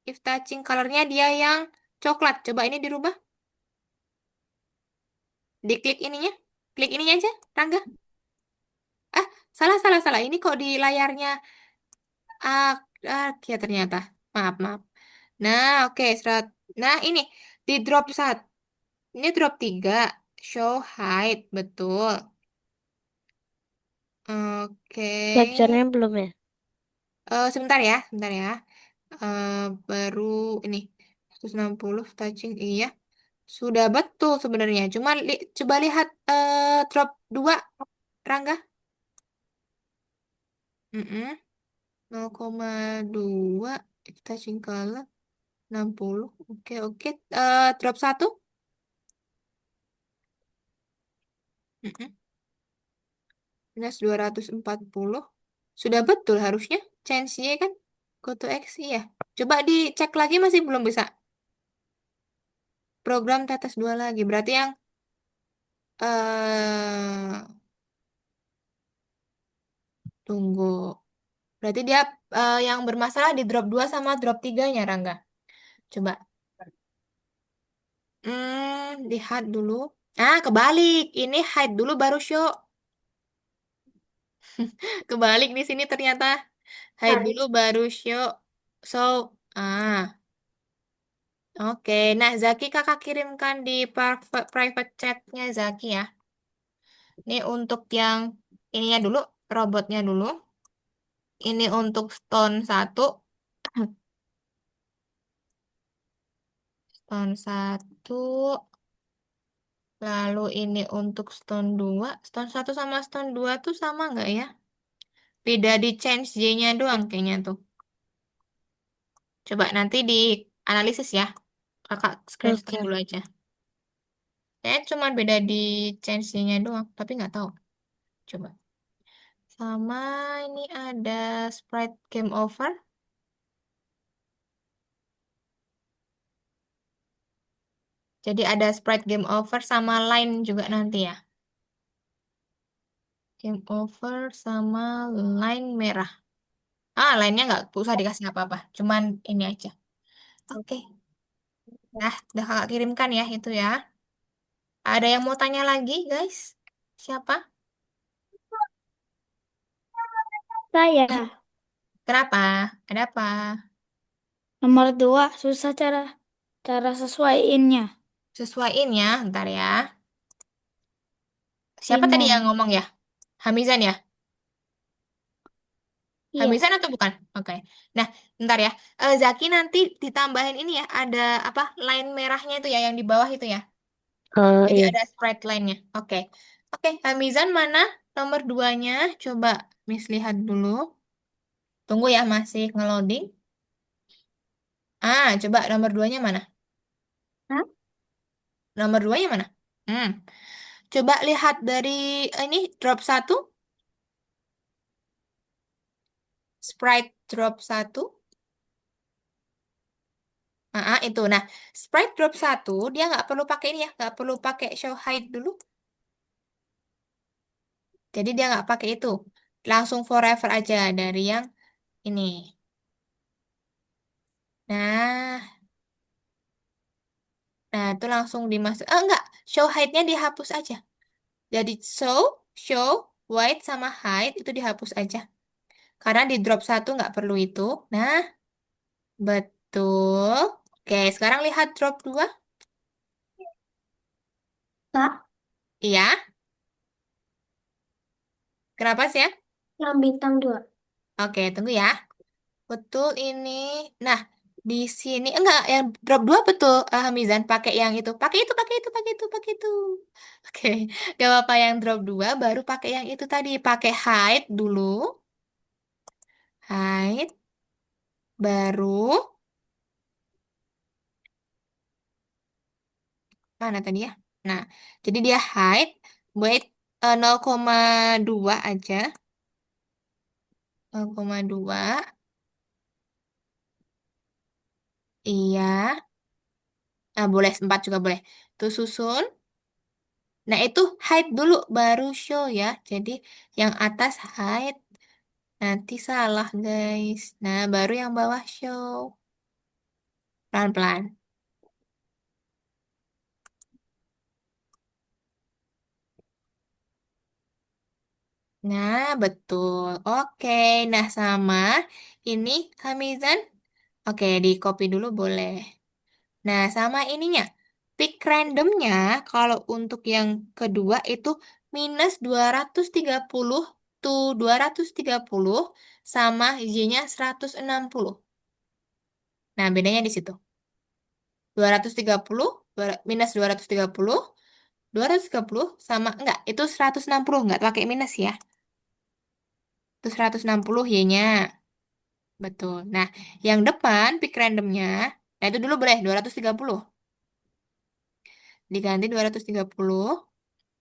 [SPEAKER 1] If touching color-nya dia yang coklat. Coba ini dirubah. Diklik ininya. Klik ininya aja, Rangga. Ah, salah, salah, salah. Ini kok di layarnya. Ah, ya ternyata. Maaf, maaf. Nah, oke. Nah, ini. Di drop 1. Ini drop 3. Show height. Betul. Oke.
[SPEAKER 7] Capture-nya belum ya?
[SPEAKER 1] Sebentar ya. Sebentar ya. Baru ini. 160 touching. Iya. Sudah betul sebenarnya. Cuma coba lihat drop 2, Rangga. Mm-mm. 0,2 touching color 60. Oke, oke. Drop 1. Mm-mm. Minus 240. Sudah betul harusnya. Change-nya kan. Go to X ya. Coba dicek lagi masih belum bisa. Program tetes 2 lagi. Berarti yang tunggu. Berarti dia yang bermasalah di drop 2 sama drop 3-nya, Rangga. Coba. Lihat dulu. Kebalik. Ini hide dulu baru show. Kebalik di sini ternyata. Hide dulu baru show. So, oke. Nah, Zaki kakak kirimkan di private chatnya Zaki ya. Ini untuk yang ininya dulu, robotnya dulu. Ini untuk stone 1. Stone 1. Lalu ini untuk stone 2. Stone 1 sama stone 2 tuh sama nggak ya? Beda di change J-nya doang kayaknya tuh. Coba nanti dianalisis ya. Kakak screenshot
[SPEAKER 7] Oke.
[SPEAKER 1] dulu aja. Kayaknya cuma beda di change-nya doang, tapi nggak tahu. Coba. Sama ini ada sprite game over. Jadi ada sprite game over sama line juga nanti ya. Game over sama line merah. Line-nya nggak usah dikasih apa-apa. Cuman ini aja. Oke. Nah, udah kakak kirimkan ya itu ya. Ada yang mau tanya lagi, guys? Siapa?
[SPEAKER 8] Saya
[SPEAKER 1] Kenapa? Ada apa?
[SPEAKER 8] nomor 2 susah cara cara sesuaiinnya.
[SPEAKER 1] Sesuaiin ya, ntar ya. Siapa tadi yang
[SPEAKER 8] Bingung.
[SPEAKER 1] ngomong ya? Hamizan ya?
[SPEAKER 8] Iya,
[SPEAKER 1] Hamizan atau bukan? Oke. Nah, ntar ya. Zaki nanti ditambahin ini ya. Ada apa? Line merahnya itu ya, yang di bawah itu ya. Jadi
[SPEAKER 7] Iya.
[SPEAKER 1] ada sprite line-nya. Oke. Oke, Hamizan mana nomor duanya? Coba Miss lihat dulu. Tunggu ya, masih ngeloading. Coba nomor duanya mana?
[SPEAKER 4] Hah?
[SPEAKER 1] Nomor duanya mana? Hmm. Coba lihat dari ini drop satu, sprite drop satu. Itu. Nah, sprite drop satu dia nggak perlu pakai ini ya, nggak perlu pakai show hide dulu. Jadi dia nggak pakai itu. Langsung forever aja dari yang ini. Nah, itu langsung dimasuk. Enggak, show hide-nya dihapus aja. Jadi show, white sama hide itu dihapus aja. Karena di drop satu nggak perlu itu. Nah, betul. Oke, sekarang lihat drop 2.
[SPEAKER 4] Kak,
[SPEAKER 1] Iya, kenapa sih ya?
[SPEAKER 4] yang bintang 2.
[SPEAKER 1] Oke, tunggu ya. Betul ini. Nah, di sini enggak yang drop 2 betul Hamizan pakai yang itu. Pakai itu. Oke, gak apa-apa yang drop 2 baru pakai yang itu tadi. Pakai hide dulu. Hide baru mana tadi ya? Nah, jadi dia hide weight 0,2 aja. 0,2. Iya. Boleh 4 juga boleh. Tuh susun. Nah, itu hide dulu baru show ya. Jadi yang atas hide nanti salah, guys. Nah, baru yang bawah show. Pelan-pelan. Nah, betul. Oke. Nah, sama ini Hamizan. Oke, di copy dulu boleh. Nah, sama ininya. Pick randomnya kalau untuk yang kedua itu minus 230 tuh 230 sama Y-nya 160. Nah, bedanya di situ. 230 minus 230 sama enggak, itu 160 enggak pakai minus ya. Itu 160 Y-nya. Betul. Nah, yang depan pick randomnya, nah itu dulu boleh 230. Diganti 230.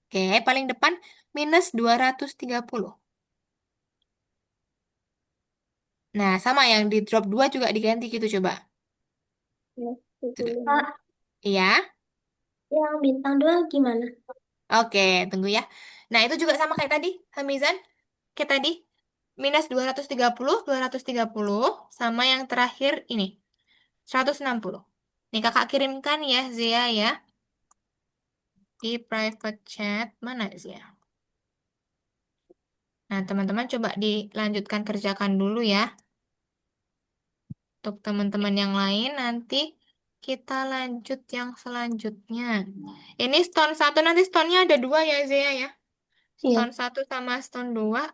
[SPEAKER 1] Oke, paling depan minus 230. Nah, sama yang di drop 2 juga diganti gitu coba.
[SPEAKER 3] Ya, itu
[SPEAKER 1] Sudah.
[SPEAKER 3] dulu.
[SPEAKER 4] Kak,
[SPEAKER 1] Iya.
[SPEAKER 4] yang bintang 2 gimana?
[SPEAKER 1] Oke, tunggu ya. Nah, itu juga sama kayak tadi, Hamizan. Kayak tadi, minus 230 sama yang terakhir ini, 160. Nih, kakak kirimkan ya, Zia ya, di private chat. Mana Zia? Nah, teman-teman coba dilanjutkan kerjakan dulu ya. Untuk teman-teman yang lain, nanti kita lanjut yang selanjutnya. Ini stone satu, nanti stone-nya ada 2 ya, Zia ya.
[SPEAKER 4] Iya.
[SPEAKER 1] Stone satu sama stone 2.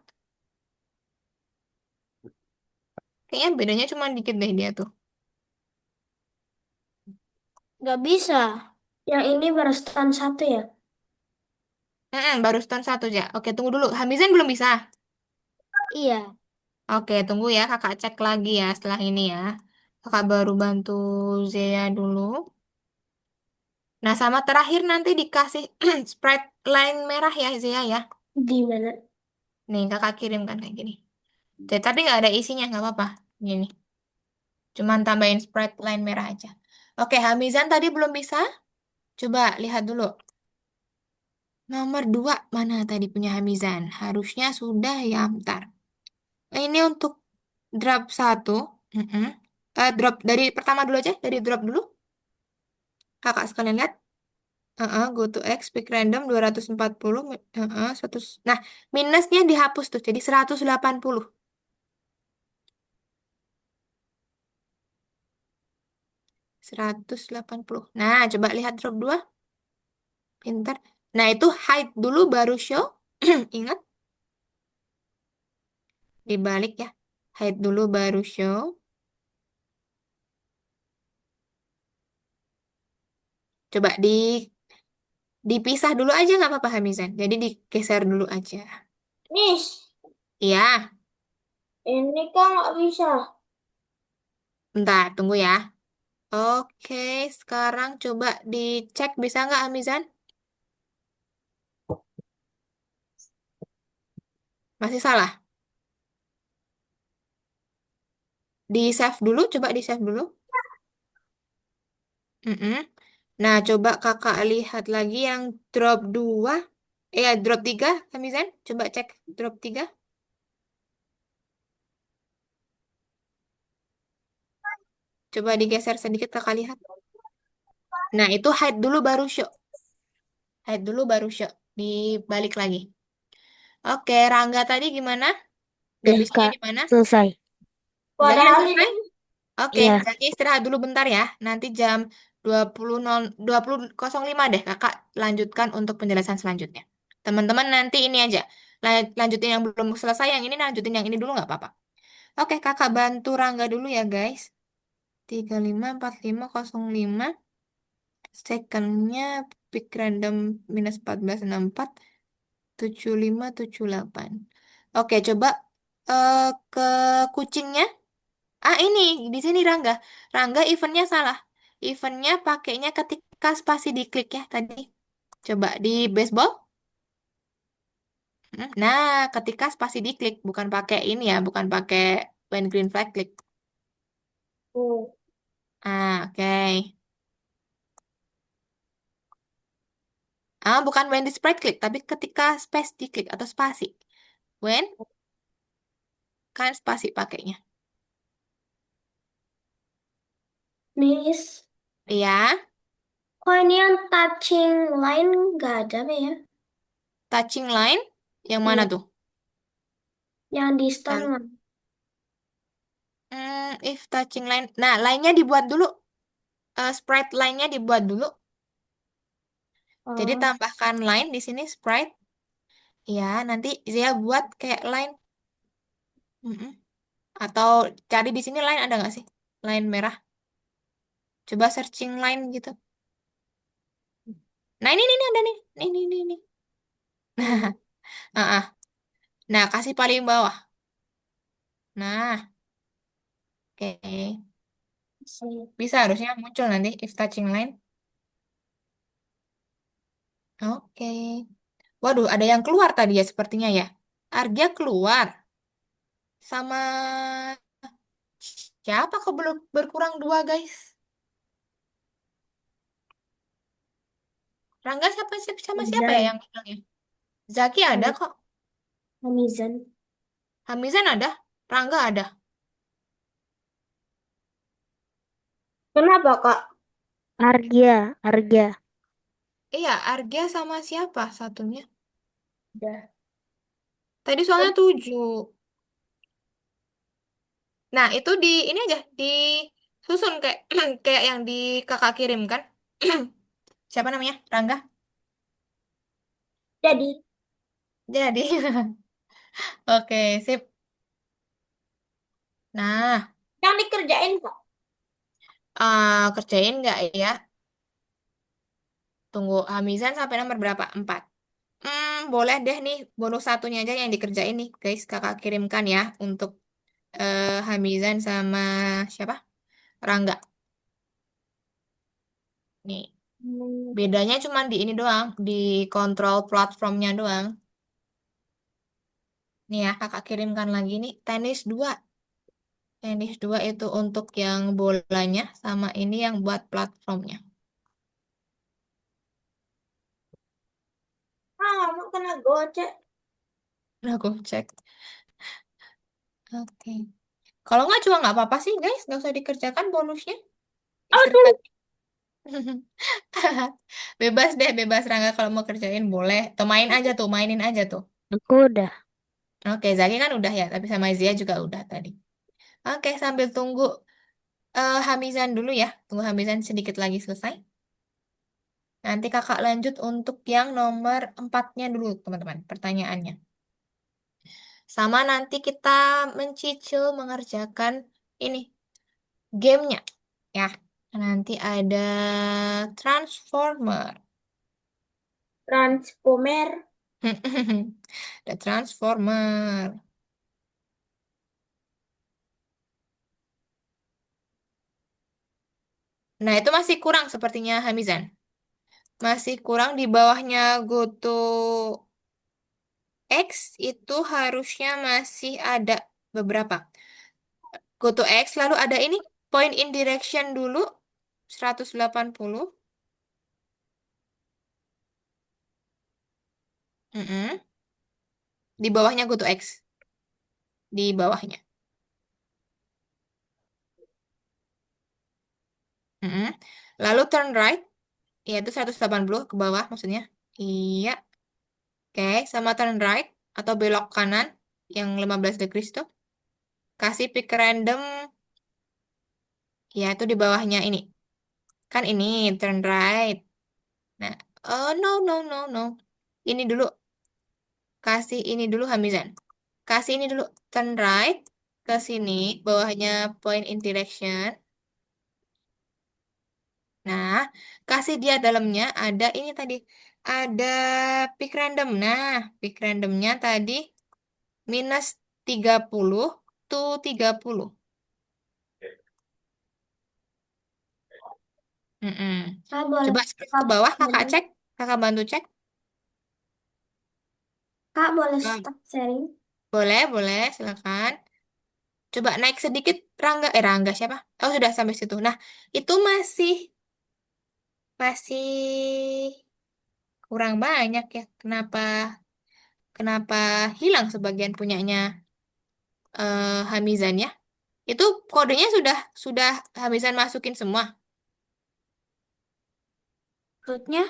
[SPEAKER 1] Kayaknya bedanya cuma dikit deh dia tuh.
[SPEAKER 8] Nggak bisa.
[SPEAKER 4] Yang ini baru stand 1 ya?
[SPEAKER 1] Baru stone satu ya. Oke, tunggu dulu. Hamizan belum bisa.
[SPEAKER 8] Iya.
[SPEAKER 1] Oke, tunggu ya. Kakak cek lagi ya setelah ini ya. Kakak baru bantu Zea dulu. Nah, sama terakhir nanti dikasih sprite line merah ya, Zea ya.
[SPEAKER 4] Di mana?
[SPEAKER 1] Nih, kakak kirimkan kayak gini. Jadi, tapi nggak ada isinya, nggak apa-apa. Gini. Cuman tambahin sprite line merah aja. Oke, Hamizan tadi belum bisa. Coba lihat dulu. Nomor 2 mana tadi punya Hamizan? Harusnya sudah ya, bentar. Ini untuk drop 1. Mm-mm. Drop dari pertama dulu aja, dari drop dulu. Kakak sekalian lihat. Go to X, pick random 240. 100. Nah, minusnya dihapus tuh, jadi 180. 180. Nah, coba lihat drop 2. Pintar. Nah, itu hide dulu baru show. Ingat, dibalik ya. Hide dulu baru show. Coba dipisah dulu aja nggak apa-apa Hamizan. Jadi digeser dulu aja.
[SPEAKER 8] Miss,
[SPEAKER 1] Iya,
[SPEAKER 8] ini kan nggak bisa.
[SPEAKER 1] bentar, tunggu ya. Oke, sekarang coba dicek bisa nggak Hamizan? Masih salah? Di save dulu, coba di save dulu. Mm-mm. Nah, coba kakak lihat lagi yang drop 2. Drop 3, Hamizan. Coba cek drop 3. Coba digeser sedikit kakak lihat. Nah, itu hide dulu baru show. Hide dulu baru show. Dibalik lagi. Oke, Rangga tadi gimana? Gak
[SPEAKER 7] Udah
[SPEAKER 1] bisanya
[SPEAKER 7] Kak,
[SPEAKER 1] di mana?
[SPEAKER 7] selesai.
[SPEAKER 1] Zaki udah
[SPEAKER 8] Padahal
[SPEAKER 1] selesai?
[SPEAKER 8] ini
[SPEAKER 1] Oke,
[SPEAKER 7] Iya,
[SPEAKER 1] Zaki istirahat dulu bentar ya. Nanti jam 20.05 deh kakak lanjutkan untuk penjelasan selanjutnya. Teman-teman nanti ini aja. Lanjutin yang belum selesai, yang ini lanjutin yang ini dulu nggak apa-apa. Oke, kakak bantu Rangga dulu ya guys. 354505. Secondnya pick random minus 1464. 7578. Oke, coba ke kucingnya. Ini di sini Rangga. Rangga eventnya salah. Eventnya pakainya ketika spasi diklik ya tadi. Coba di baseball. Nah, ketika spasi diklik, bukan pakai ini ya, bukan pakai when green flag klik.
[SPEAKER 8] oh,
[SPEAKER 1] Oke. Bukan when di sprite klik, tapi ketika space diklik atau spasi. When kan spasi pakainya.
[SPEAKER 4] Miss,
[SPEAKER 1] Iya,
[SPEAKER 4] kok ini yang touching line nggak ada Be, ya?
[SPEAKER 1] touching line yang mana
[SPEAKER 4] Iya,
[SPEAKER 1] tuh?
[SPEAKER 4] yang di stone
[SPEAKER 1] Yang
[SPEAKER 4] mah.
[SPEAKER 1] if touching line. Nah, line-nya dibuat dulu. Sprite line-nya dibuat dulu. Jadi
[SPEAKER 4] Oh,
[SPEAKER 1] tambahkan line di sini sprite. Ya, nanti Zia buat kayak line. Mm-mm. Atau cari di sini line ada nggak sih? Line merah. Coba searching line gitu. Nah, ini ada nih. Ini.
[SPEAKER 4] hmm,
[SPEAKER 1] Ah, ah. Nah, kasih paling bawah. Nah, oke.
[SPEAKER 4] sih.
[SPEAKER 1] Bisa harusnya muncul nanti if touching line. Oke. Waduh, ada yang keluar tadi ya sepertinya ya. Argia keluar. Sama siapa kok belum berkurang 2 guys? Rangga sama siapa ya
[SPEAKER 4] Hamizan,
[SPEAKER 1] yang hilangnya? Zaki ada kok.
[SPEAKER 4] Hamizan.
[SPEAKER 1] Hamizan ada. Rangga ada.
[SPEAKER 8] kenapa Kak?
[SPEAKER 7] Argia, Argia.
[SPEAKER 1] Iya, Argia sama siapa satunya?
[SPEAKER 4] Udah.
[SPEAKER 1] Tadi soalnya 7. Nah, itu ini aja disusun kayak kayak yang di kakak kirim kan? Siapa namanya? Rangga.
[SPEAKER 8] Jadi,
[SPEAKER 1] Jadi, oke, sip. Nah,
[SPEAKER 8] yang dikerjain Kak.
[SPEAKER 1] kerjain nggak ya? Tunggu, Hamizan sampai nomor berapa? 4. Boleh deh nih, bonus satunya aja yang dikerjain nih, guys. Kakak kirimkan ya untuk Hamizan sama siapa? Rangga. Nih, bedanya cuma di ini doang, di kontrol platformnya doang. Nih ya, kakak kirimkan lagi nih, tenis 2. Tenis 2 itu untuk yang bolanya, sama ini yang buat platformnya.
[SPEAKER 8] Mau kena gocek.
[SPEAKER 1] Nah, aku cek. Oke. Kalau nggak juga nggak apa-apa sih, guys. Nggak usah dikerjakan bonusnya.
[SPEAKER 8] Aduh.
[SPEAKER 1] Istirahat. Bebas deh, bebas Rangga kalau mau kerjain boleh. Atau main aja tuh, mainin aja tuh.
[SPEAKER 7] Aku udah.
[SPEAKER 1] Oke, Zaki kan udah ya, tapi sama Zia juga udah tadi. Oke, sambil tunggu Hamizan dulu ya. Tunggu Hamizan sedikit lagi selesai. Nanti kakak lanjut untuk yang nomor 4-nya dulu, teman-teman. Pertanyaannya. Sama nanti kita mencicil mengerjakan ini, gamenya. Ya, nanti ada Transformer.
[SPEAKER 8] Transformer.
[SPEAKER 1] Ada Transformer. Nah, itu masih kurang sepertinya Hamizan. Masih kurang di bawahnya Goto X itu harusnya masih ada beberapa. Goto X lalu ada ini point in direction dulu 180. Mm-mm. Di bawahnya Goto X. Di bawahnya. Mm-mm. Lalu turn right, yaitu 180 ke bawah maksudnya. Iya. Oke, sama turn right atau belok kanan yang 15 degrees tuh. Kasih pick random, ya itu di bawahnya ini. Kan ini turn right. Nah, oh no no no no. Ini dulu, kasih ini dulu Hamizan. Kasih ini dulu turn right ke sini, bawahnya point in direction. Nah, kasih dia dalamnya ada ini tadi. Ada pick random. Nah, pick randomnya tadi minus 30 to 30. Mm-mm.
[SPEAKER 4] Kak boleh
[SPEAKER 1] Coba scroll ke
[SPEAKER 4] stop
[SPEAKER 1] bawah, kakak
[SPEAKER 4] sharing.
[SPEAKER 1] cek. Kakak bantu cek.
[SPEAKER 4] Kak boleh
[SPEAKER 1] Ah,
[SPEAKER 4] stop sharing.
[SPEAKER 1] boleh, boleh, silakan. Coba naik sedikit Rangga siapa? Oh, sudah sampai situ. Nah, itu masih kurang banyak ya. Kenapa hilang sebagian punyanya Hamizan ya? Itu kodenya sudah Hamizan masukin semua.
[SPEAKER 4] Maksudnya?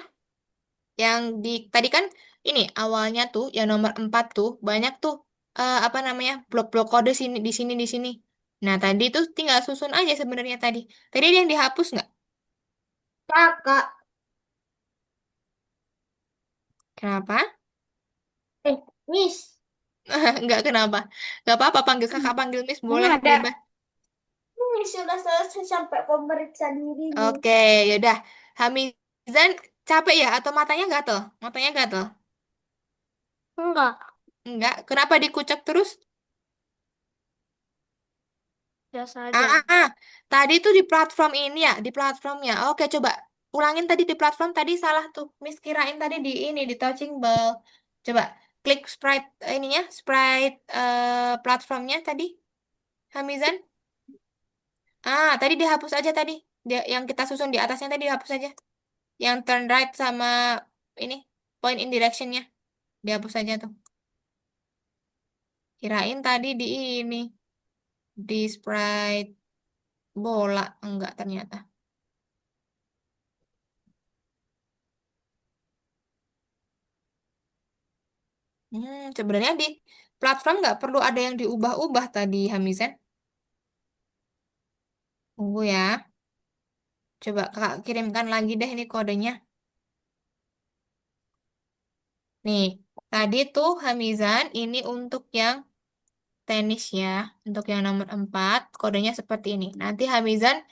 [SPEAKER 1] Yang di tadi kan ini awalnya tuh yang nomor 4 tuh banyak tuh apa namanya blok-blok kode sini di sini di sini. Nah tadi tuh tinggal susun aja sebenarnya tadi. Tadi ada yang dihapus nggak?
[SPEAKER 8] Kakak.
[SPEAKER 1] Kenapa?
[SPEAKER 8] Miss.
[SPEAKER 1] Nggak kenapa? Nggak apa-apa panggil kakak panggil Miss boleh
[SPEAKER 8] Ada.
[SPEAKER 1] bebas.
[SPEAKER 8] Miss sudah selesai sampai pemeriksa dirimu.
[SPEAKER 1] Oke yaudah. Hamizan capek ya atau matanya gatel? Matanya gatel?
[SPEAKER 4] Enggak,
[SPEAKER 1] Enggak. Kenapa dikucek terus?
[SPEAKER 4] biasa aja.
[SPEAKER 1] Ah, tadi tuh di platform ini ya, di platformnya. Oke, coba ulangin tadi di platform tadi salah tuh. Miss kirain tadi di ini di touching ball. Coba klik sprite ininya, sprite platformnya tadi, Hamizan. Tadi dihapus aja tadi. Dia yang kita susun di atasnya tadi dihapus aja. Yang turn right sama ini point in directionnya dihapus aja tuh. Kirain tadi di ini di sprite bola enggak ternyata. Sebenarnya di platform nggak perlu ada yang diubah-ubah tadi, Hamizan. Tunggu ya. Coba kakak kirimkan lagi deh ini kodenya. Nih, tadi tuh Hamizan ini untuk yang tenis ya. Untuk yang nomor 4 kodenya seperti ini. Nanti Hamizan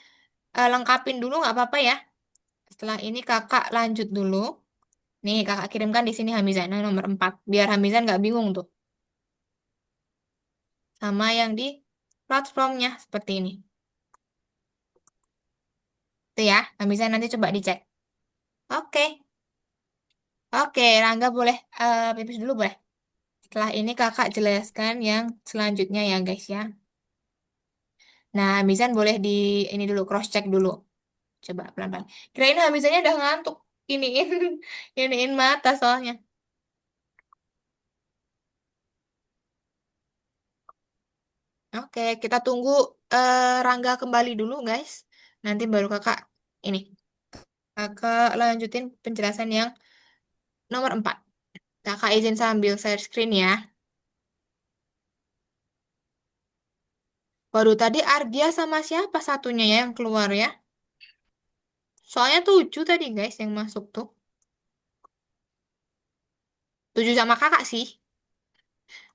[SPEAKER 1] lengkapin dulu nggak apa-apa ya. Setelah ini kakak lanjut dulu. Nih, kakak kirimkan di sini Hamizan, yang nomor 4. Biar Hamizan nggak bingung tuh. Sama yang di platformnya seperti ini. Itu ya. Bisa nanti coba dicek. Oke. Oke, Rangga boleh pipis dulu boleh. Setelah ini kakak jelaskan yang selanjutnya ya guys ya. Nah, Hamizan boleh di ini dulu cross check dulu. Coba pelan-pelan. Kirain Hamizannya udah ngantuk. Iniin, iniin mata soalnya. Oke, kita tunggu Rangga kembali dulu guys. Nanti baru kakak ini. Kakak lanjutin penjelasan yang nomor 4. Kakak izin sambil share screen ya. Baru tadi Ardia sama siapa satunya ya yang keluar ya? Soalnya 7 tadi guys yang masuk tuh. 7 sama kakak sih.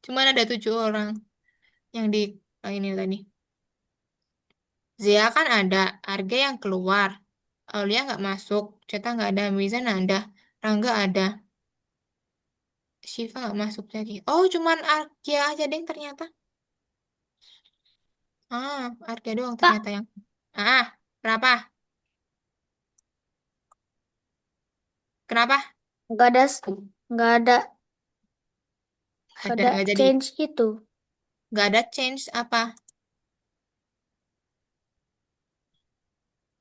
[SPEAKER 1] Cuman ada 7 orang yang di ini tadi. Zia kan ada, Arga yang keluar. Aulia nggak masuk, Ceta nggak ada, Mizan ada, Rangga ada, Shiva nggak masuk tadi. Oh, cuman Arga aja deh ternyata. Arga doang
[SPEAKER 4] Kak,
[SPEAKER 1] ternyata yang. Ah, kenapa? Kenapa?
[SPEAKER 4] nggak ada, nggak ada, nggak ada
[SPEAKER 1] Nggak jadi,
[SPEAKER 4] change itu.
[SPEAKER 1] nggak ada change apa?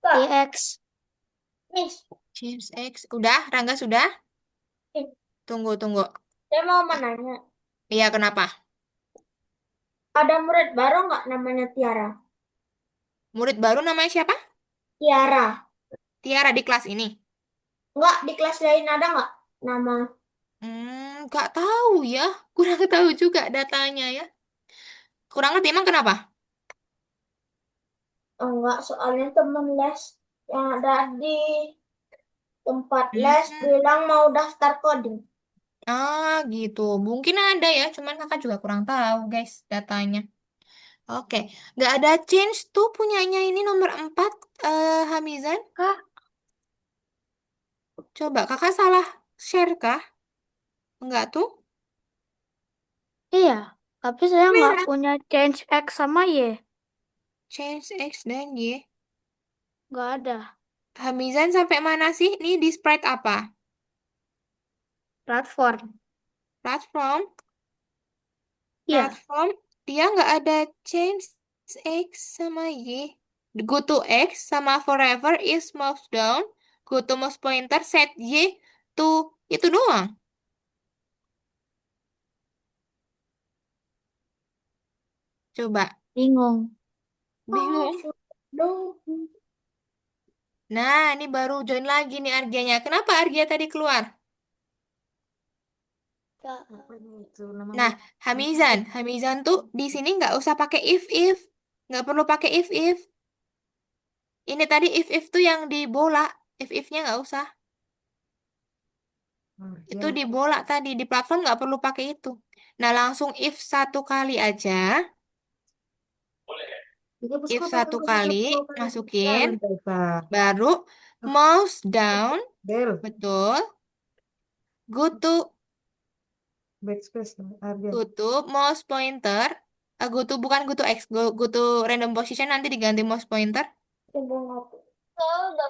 [SPEAKER 8] Kak,
[SPEAKER 4] EX.
[SPEAKER 8] Miss,
[SPEAKER 1] Change X. Udah, Rangga sudah?
[SPEAKER 8] eh,
[SPEAKER 1] Tunggu, tunggu.
[SPEAKER 8] saya mau menanya.
[SPEAKER 1] Iya, kenapa?
[SPEAKER 8] Ada murid baru nggak namanya Tiara?
[SPEAKER 1] Murid baru namanya siapa?
[SPEAKER 8] Tiara.
[SPEAKER 1] Tiara di kelas ini.
[SPEAKER 8] Nggak, di kelas lain ada nggak nama?
[SPEAKER 1] Nggak tahu ya. Kurang tahu juga datanya ya. Kurang ngerti emang kenapa?
[SPEAKER 8] Enggak, soalnya temen les yang ada di tempat les
[SPEAKER 1] Hmm.
[SPEAKER 8] bilang mau daftar coding.
[SPEAKER 1] Gitu. Mungkin ada ya, cuman kakak juga kurang tahu, guys, datanya. Oke, nggak ada change tuh punyanya ini nomor 4, Hamizan.
[SPEAKER 4] Kak,
[SPEAKER 1] Coba kakak salah share kah? Enggak tuh?
[SPEAKER 4] iya. Tapi saya nggak
[SPEAKER 8] Merah.
[SPEAKER 4] punya change X sama Y.
[SPEAKER 1] Change X dan Y.
[SPEAKER 4] Nggak ada.
[SPEAKER 1] Hamizan sampai mana sih? Ini di sprite apa?
[SPEAKER 4] Platform.
[SPEAKER 1] Platform?
[SPEAKER 4] Iya.
[SPEAKER 1] Platform? Dia nggak ada change X sama Y. Go to X sama forever is mouse down. Go to mouse pointer, set Y to itu doang. Coba.
[SPEAKER 4] Bingung.
[SPEAKER 1] Bingung.
[SPEAKER 8] Duh.
[SPEAKER 1] Nah, ini baru join lagi nih Argianya. Kenapa Argia tadi keluar?
[SPEAKER 2] Apanya itu nama
[SPEAKER 1] Nah, Hamizan tuh di sini nggak usah pakai if, nggak perlu pakai if. Ini tadi if tuh yang di bola, if-nya nggak usah. Itu di bola tadi di platform nggak perlu pakai itu. Nah, langsung if satu kali aja, if satu kali masukin, baru mouse down,
[SPEAKER 2] Del,
[SPEAKER 1] betul. Go to
[SPEAKER 2] backspace, Arya.
[SPEAKER 1] Go to mouse pointer. Bukan go to X. Go to random position nanti diganti mouse pointer.
[SPEAKER 8] Udah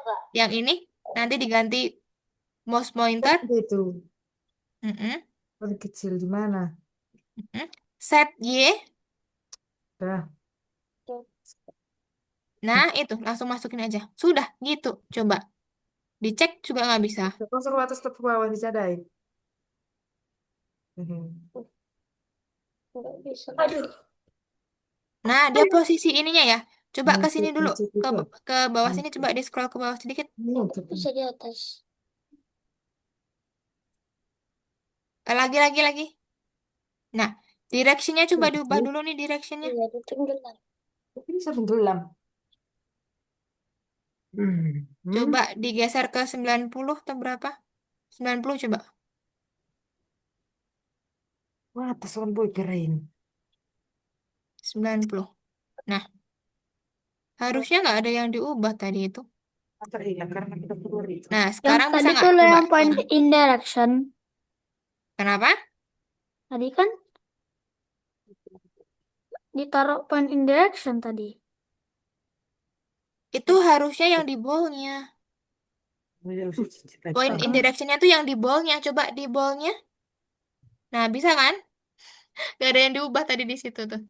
[SPEAKER 8] kak.
[SPEAKER 1] Yang ini nanti diganti mouse pointer.
[SPEAKER 2] Itu
[SPEAKER 1] Mm-mm,
[SPEAKER 2] lebih kecil di mana?
[SPEAKER 1] mm-mm. Set Y.
[SPEAKER 2] Dah.
[SPEAKER 1] Nah, itu langsung masukin aja. Sudah gitu. Coba. Dicek juga nggak bisa.
[SPEAKER 2] Kau suruh atas ke bawah dicadai.
[SPEAKER 8] Nggak bisa. Aduh.
[SPEAKER 1] Nah, dia posisi ininya ya. Coba ke sini dulu. Ke,
[SPEAKER 2] Itu.
[SPEAKER 1] ke bawah sini coba di scroll ke bawah sedikit.
[SPEAKER 8] Bisa di atas.
[SPEAKER 1] Lagi. Nah, directionnya coba diubah dulu nih directionnya.
[SPEAKER 8] Iya, ditenggelam.
[SPEAKER 2] Tapi bisa tenggelam.
[SPEAKER 1] Coba digeser ke 90 atau berapa? 90 coba.
[SPEAKER 2] Wah, atas boy keren.
[SPEAKER 1] 90. Nah, harusnya nggak ada yang diubah tadi itu.
[SPEAKER 2] Terhilang karena kita keluar itu.
[SPEAKER 1] Nah,
[SPEAKER 4] Yang
[SPEAKER 1] sekarang bisa
[SPEAKER 4] tadi
[SPEAKER 1] nggak
[SPEAKER 4] tuh
[SPEAKER 1] coba
[SPEAKER 4] yang point
[SPEAKER 1] sekarang?
[SPEAKER 4] in direction.
[SPEAKER 1] Kenapa?
[SPEAKER 4] Tadi kan ditaruh point in direction tadi.
[SPEAKER 1] Itu harusnya yang di boldnya. Point in direction-nya tuh yang di boldnya. Coba di boldnya. Nah, bisa kan? Gak ada yang diubah tadi di situ tuh.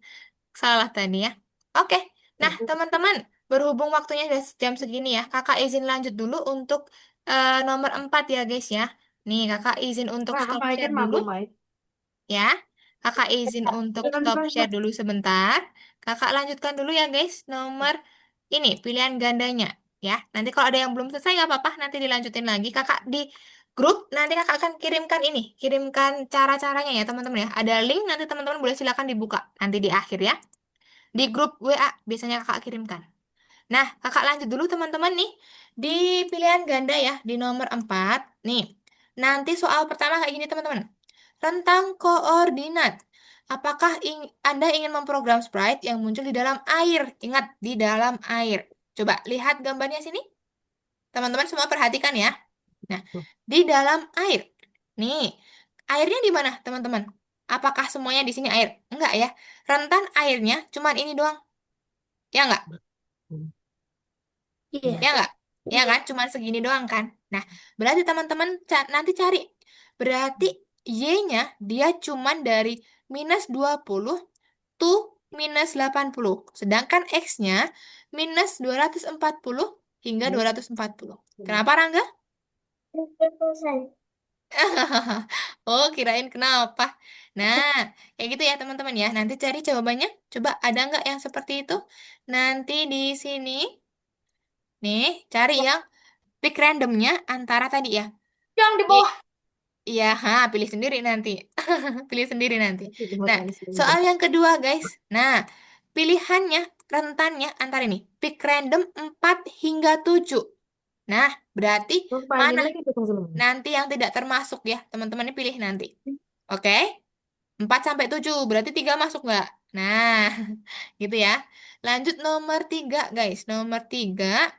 [SPEAKER 1] Salah tadi ya. Oke. Nah, teman-teman, berhubung waktunya udah jam segini ya, kakak izin lanjut dulu untuk nomor 4 ya guys ya. Nih, kakak izin untuk
[SPEAKER 2] Pak,
[SPEAKER 1] stop
[SPEAKER 2] apa
[SPEAKER 1] share
[SPEAKER 2] kan
[SPEAKER 1] dulu
[SPEAKER 2] mabuk, Mai?
[SPEAKER 1] ya. Kakak izin untuk
[SPEAKER 2] Jangan
[SPEAKER 1] stop
[SPEAKER 2] dibahas,
[SPEAKER 1] share
[SPEAKER 2] Pak.
[SPEAKER 1] dulu sebentar. Kakak lanjutkan dulu ya guys, nomor ini pilihan gandanya ya. Nanti kalau ada yang belum selesai nggak apa-apa, nanti dilanjutin lagi. Kakak di grup nanti kakak akan kirimkan ini, kirimkan cara-caranya ya teman-teman ya. Ada link nanti teman-teman boleh silakan dibuka nanti di akhir ya. Di grup WA biasanya kakak kirimkan. Nah, kakak lanjut dulu teman-teman nih. Di pilihan ganda ya, di nomor 4. Nih, nanti soal pertama kayak gini teman-teman. Tentang koordinat. Apakah Anda ingin memprogram sprite yang muncul di dalam air? Ingat, di dalam air. Coba lihat gambarnya sini. Teman-teman semua perhatikan ya. Nah, di dalam air. Nih, airnya di mana teman-teman? Apakah semuanya di sini air? Enggak ya. Rentan airnya cuman ini doang. Ya enggak?
[SPEAKER 4] Iya.
[SPEAKER 1] Ya enggak? Ya kan? Cuman segini doang kan? Nah, berarti teman-teman nanti cari. Berarti Y-nya dia cuman dari -20 to -80. Sedangkan X-nya -240 hingga 240. Kenapa, Rangga?
[SPEAKER 8] Selesai.
[SPEAKER 1] Oh, kirain kenapa? Nah, kayak gitu ya teman-teman ya. Nanti cari jawabannya. Coba ada nggak yang seperti itu? Nanti di sini, nih, cari yang pick randomnya antara tadi ya.
[SPEAKER 8] Yang di
[SPEAKER 1] I,
[SPEAKER 8] bawah.
[SPEAKER 1] iya, pilih sendiri nanti. Pilih sendiri nanti.
[SPEAKER 2] Cuma
[SPEAKER 1] Nah,
[SPEAKER 2] tanya sendiri.
[SPEAKER 1] soal yang kedua guys. Nah, pilihannya, rentannya antara ini. Pick random 4 hingga 7. Nah, berarti
[SPEAKER 2] Panggil
[SPEAKER 1] mana
[SPEAKER 2] lagi ke teman-teman.
[SPEAKER 1] nanti yang tidak termasuk ya. Teman-teman ini pilih nanti. Oke? 4 sampai 7 berarti 3 masuk nggak? Nah, gitu ya. Lanjut nomor 3 guys. Nomor 3.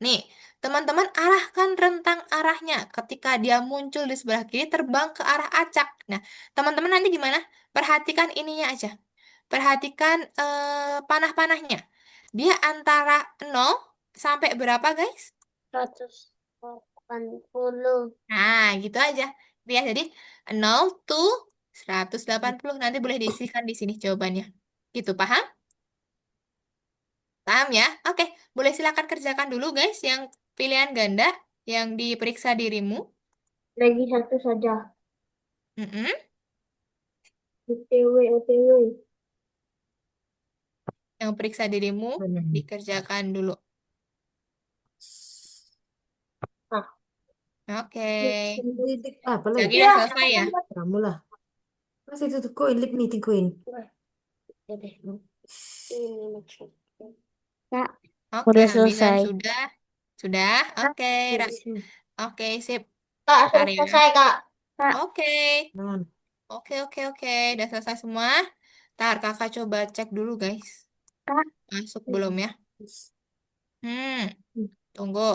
[SPEAKER 1] Nih, teman-teman arahkan rentang arahnya. Ketika dia muncul di sebelah kiri, terbang ke arah acak. Nah, teman-teman nanti gimana? Perhatikan ininya aja. Perhatikan panah-panahnya. Dia antara 0 sampai berapa guys?
[SPEAKER 4] 180.
[SPEAKER 1] Nah, gitu aja. Ya, jadi 0 to 180. Nanti boleh diisikan di sini jawabannya. Gitu, paham? Paham ya? Oke, boleh silakan kerjakan dulu guys yang pilihan ganda yang diperiksa dirimu.
[SPEAKER 8] Lagi satu saja.
[SPEAKER 1] Mm-mm.
[SPEAKER 8] OTW, OTW.
[SPEAKER 1] Yang periksa dirimu dikerjakan dulu.
[SPEAKER 8] Ah.
[SPEAKER 1] Oke.
[SPEAKER 2] Apa
[SPEAKER 1] Jadi
[SPEAKER 2] lagi?
[SPEAKER 1] udah selesai ya?
[SPEAKER 2] Kamu lah. Masih itu tuh koin, lip meeting koin.
[SPEAKER 4] Kak,
[SPEAKER 1] Oke,
[SPEAKER 7] Udah
[SPEAKER 1] Hamizan
[SPEAKER 7] selesai.
[SPEAKER 1] sudah. Sudah? Oke, oke, sip.
[SPEAKER 8] Kak,
[SPEAKER 1] Bentar
[SPEAKER 8] sudah
[SPEAKER 1] ya.
[SPEAKER 8] selesai, Kak.
[SPEAKER 1] Oke.
[SPEAKER 2] Non.
[SPEAKER 1] Oke. Udah selesai semua. Ntar kakak coba cek dulu guys.
[SPEAKER 4] Kak.
[SPEAKER 1] Masuk belum ya? Tunggu.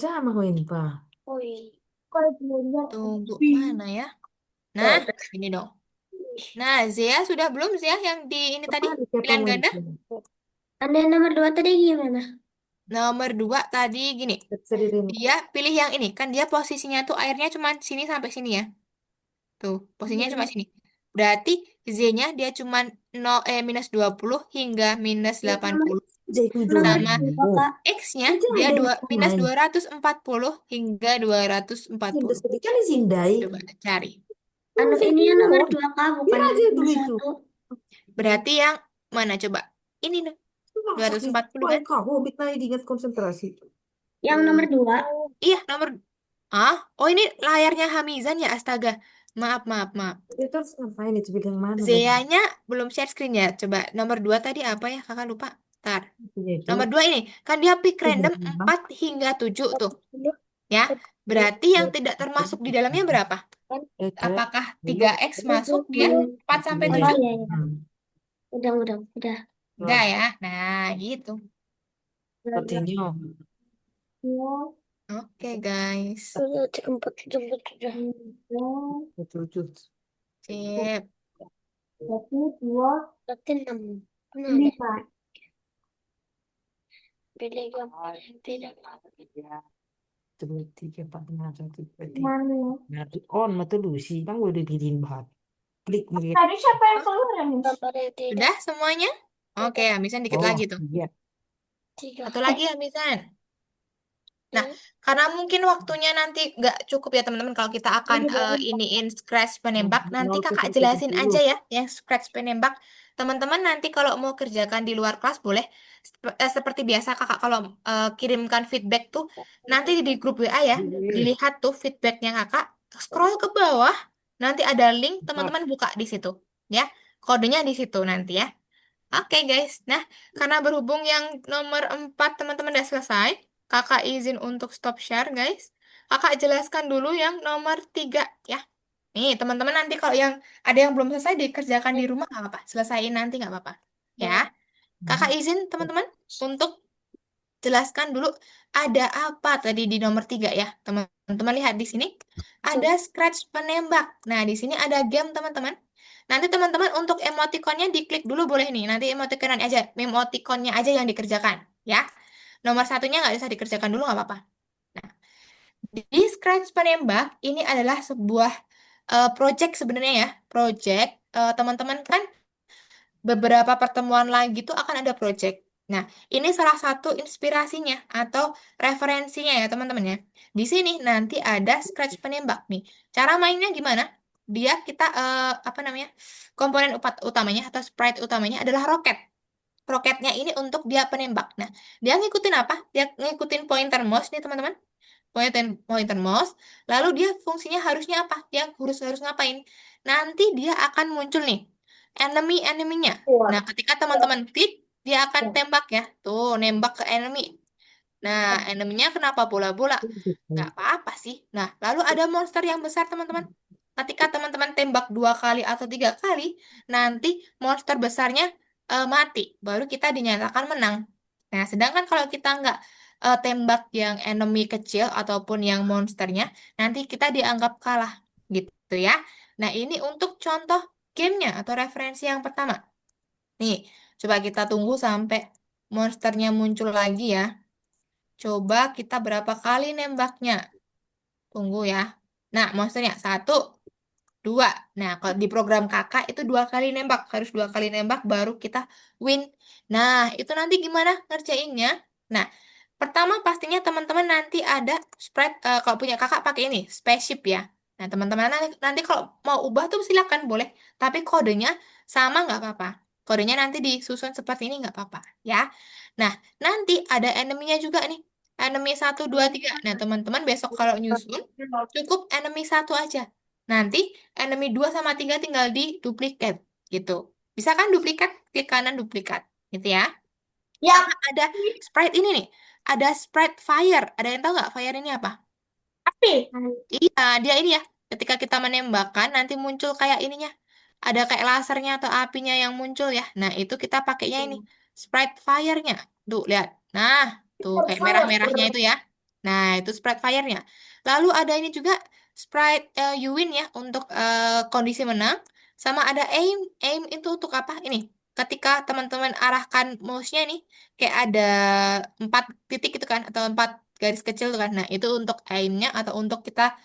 [SPEAKER 2] Sama koin, Pak.
[SPEAKER 1] Tunggu mana ya? Nah, ini dong. Nah, Zia sudah belum Zia yang di ini tadi?
[SPEAKER 2] Apa ada siapa
[SPEAKER 1] Pilihan
[SPEAKER 2] mau
[SPEAKER 1] ganda?
[SPEAKER 4] Ada nomor 2 tadi gimana?
[SPEAKER 1] Nomor 2 tadi gini.
[SPEAKER 2] Bisa diterima.
[SPEAKER 1] Dia pilih yang ini. Kan dia posisinya tuh airnya cuma sini sampai sini ya. Tuh, posisinya cuma sini. Berarti Z-nya dia cuma -20 hingga -80.
[SPEAKER 2] Jadi
[SPEAKER 1] Sama
[SPEAKER 2] Oh,
[SPEAKER 1] X-nya
[SPEAKER 2] aja
[SPEAKER 1] dia
[SPEAKER 2] ada yang main.
[SPEAKER 1] -240 hingga 240.
[SPEAKER 2] Sindas kan Zindai.
[SPEAKER 1] Coba cari.
[SPEAKER 4] Anu ini yang nomor 2 Kak, bukan
[SPEAKER 2] Kira aja
[SPEAKER 4] yang
[SPEAKER 2] dulu
[SPEAKER 4] nomor
[SPEAKER 2] itu.
[SPEAKER 4] 1.
[SPEAKER 1] Berarti yang mana coba? Ini nih. 240 kan?
[SPEAKER 2] Kau minta diingat konsentrasi.
[SPEAKER 4] Yang nomor 2.
[SPEAKER 1] Iya, nomor. Oh ini layarnya Hamizan ya, astaga. Maaf.
[SPEAKER 2] Itu harus ngapain itu bilang mana?
[SPEAKER 1] Zea-nya belum share screen ya. Coba nomor 2 tadi apa ya? Kakak lupa. Ntar.
[SPEAKER 2] Itu.
[SPEAKER 1] Nomor 2 ini. Kan dia pick random
[SPEAKER 2] Iya.
[SPEAKER 1] 4 hingga 7 tuh. Ya. Berarti yang tidak termasuk di dalamnya berapa? Apakah 3X masuk dia? 4 sampai
[SPEAKER 4] Oh
[SPEAKER 1] 7?
[SPEAKER 4] iya. Udah.
[SPEAKER 1] Enggak ya. Nah, gitu.
[SPEAKER 2] Sepertinya.
[SPEAKER 1] Oke, guys.
[SPEAKER 4] Jemput.
[SPEAKER 2] Tujuh.
[SPEAKER 1] Sip.
[SPEAKER 4] Berarti 6.
[SPEAKER 3] pilih gambar yang tidak.
[SPEAKER 2] Ya, terus 3, 4, 5, 1, 2, 3.
[SPEAKER 8] Mana?
[SPEAKER 2] Nah, on mata Lucy, bang udah dilihat. Klik melihat.
[SPEAKER 8] Tadi siapa yang keluar ya, Miss?
[SPEAKER 3] Gambar yang tidak.
[SPEAKER 1] Sudah semuanya? Oke, Hamisan dikit
[SPEAKER 2] Oh,
[SPEAKER 1] lagi tuh.
[SPEAKER 2] iya.
[SPEAKER 3] 3.
[SPEAKER 1] Satu lagi Hamisan. Nah,
[SPEAKER 3] Hmm.
[SPEAKER 1] karena mungkin waktunya nanti nggak cukup ya teman-teman kalau kita akan iniin scratch penembak, nanti
[SPEAKER 2] 0 ke
[SPEAKER 1] kakak
[SPEAKER 2] 1 ke
[SPEAKER 1] jelasin
[SPEAKER 2] 10.
[SPEAKER 1] aja ya yang scratch penembak. Teman-teman nanti kalau mau kerjakan di luar kelas boleh seperti biasa kakak kalau kirimkan feedback tuh nanti di grup WA ya, dilihat tuh feedbacknya kakak, scroll ke bawah, nanti ada link teman-teman buka di situ ya, kodenya di situ nanti ya. Oke guys, nah karena berhubung yang nomor 4 teman-teman udah selesai, kakak izin untuk stop share guys. Kakak jelaskan dulu yang nomor 3 ya. Nih teman-teman nanti kalau yang ada yang belum selesai dikerjakan di rumah nggak apa-apa. Selesaiin nanti nggak apa-apa. Ya, kakak izin teman-teman untuk jelaskan dulu ada apa tadi di nomor 3 ya. Teman-teman lihat di sini ada scratch penembak. Nah di sini ada game teman-teman. Nanti teman-teman untuk emoticonnya diklik dulu boleh nih. Nanti emoticonnya aja yang dikerjakan ya. Nomor satunya nggak bisa dikerjakan dulu nggak apa-apa. Nah, di scratch penembak ini adalah sebuah project sebenarnya ya. Project teman-teman kan beberapa pertemuan lagi tuh akan ada project. Nah, ini salah satu inspirasinya atau referensinya ya teman-teman ya. Di sini nanti ada scratch penembak nih. Cara mainnya gimana? Dia kita apa namanya? Komponen utamanya atau sprite utamanya adalah roket. Roketnya ini untuk dia penembak. Nah, dia ngikutin apa? Dia ngikutin pointer mouse nih teman-teman. Pointer mouse. Lalu dia fungsinya harusnya apa? Dia harus harus ngapain? Nanti dia akan muncul nih enemy-enemy-nya. Nah, ketika teman-teman klik, dia akan tembak ya. Tuh, nembak ke enemy. Nah, enemy-nya kenapa bola-bola? Nggak apa-apa sih. Nah, lalu ada monster yang besar, teman-teman. Ketika teman-teman tembak 2 kali atau 3 kali, nanti monster besarnya mati. Baru kita dinyatakan menang. Nah, sedangkan kalau kita nggak tembak yang enemy kecil ataupun yang monsternya, nanti kita dianggap kalah. Gitu ya. Nah, ini untuk contoh gamenya atau referensi yang pertama. Nih, coba kita tunggu sampai monsternya muncul lagi ya. Coba kita berapa kali nembaknya. Tunggu ya. Nah, monsternya 1, 2. Nah, kalau di program kakak itu 2 kali nembak. Harus 2 kali nembak baru kita win. Nah, itu nanti gimana ngerjainnya? Nah, pertama pastinya teman-teman nanti ada sprite. Kalau punya kakak pakai ini, spaceship ya. Nah, teman-teman nanti kalau mau ubah tuh silakan boleh. Tapi kodenya sama nggak apa-apa. Kodenya nanti disusun seperti ini nggak apa-apa ya. Nah, nanti ada enemy-nya juga nih. Enemy 1, 2, 3. Nah, teman-teman besok kalau nyusun, cukup enemy 1 aja. Nanti enemy 2 sama 3 tinggal di duplicate gitu. Bisa kan duplikat, klik kanan duplikat gitu ya.
[SPEAKER 8] Ya,
[SPEAKER 1] Sama ada sprite ini nih. Ada sprite fire. Ada yang tahu nggak fire ini apa?
[SPEAKER 8] tapi
[SPEAKER 1] Iya, dia ini ya. Ketika kita menembakkan nanti muncul kayak ininya. Ada kayak lasernya atau apinya yang muncul ya. Nah, itu kita pakainya ini. Sprite fire-nya. Tuh, lihat. Nah, tuh kayak merah-merahnya itu ya. Nah, itu sprite fire-nya. Lalu ada ini juga sprite you win ya untuk kondisi menang. Sama ada aim. Aim itu untuk apa? Ini. Ketika teman-teman arahkan mouse-nya nih, kayak ada 4 titik itu kan, atau 4 garis kecil tuh kan. Nah, itu untuk aim-nya atau untuk kita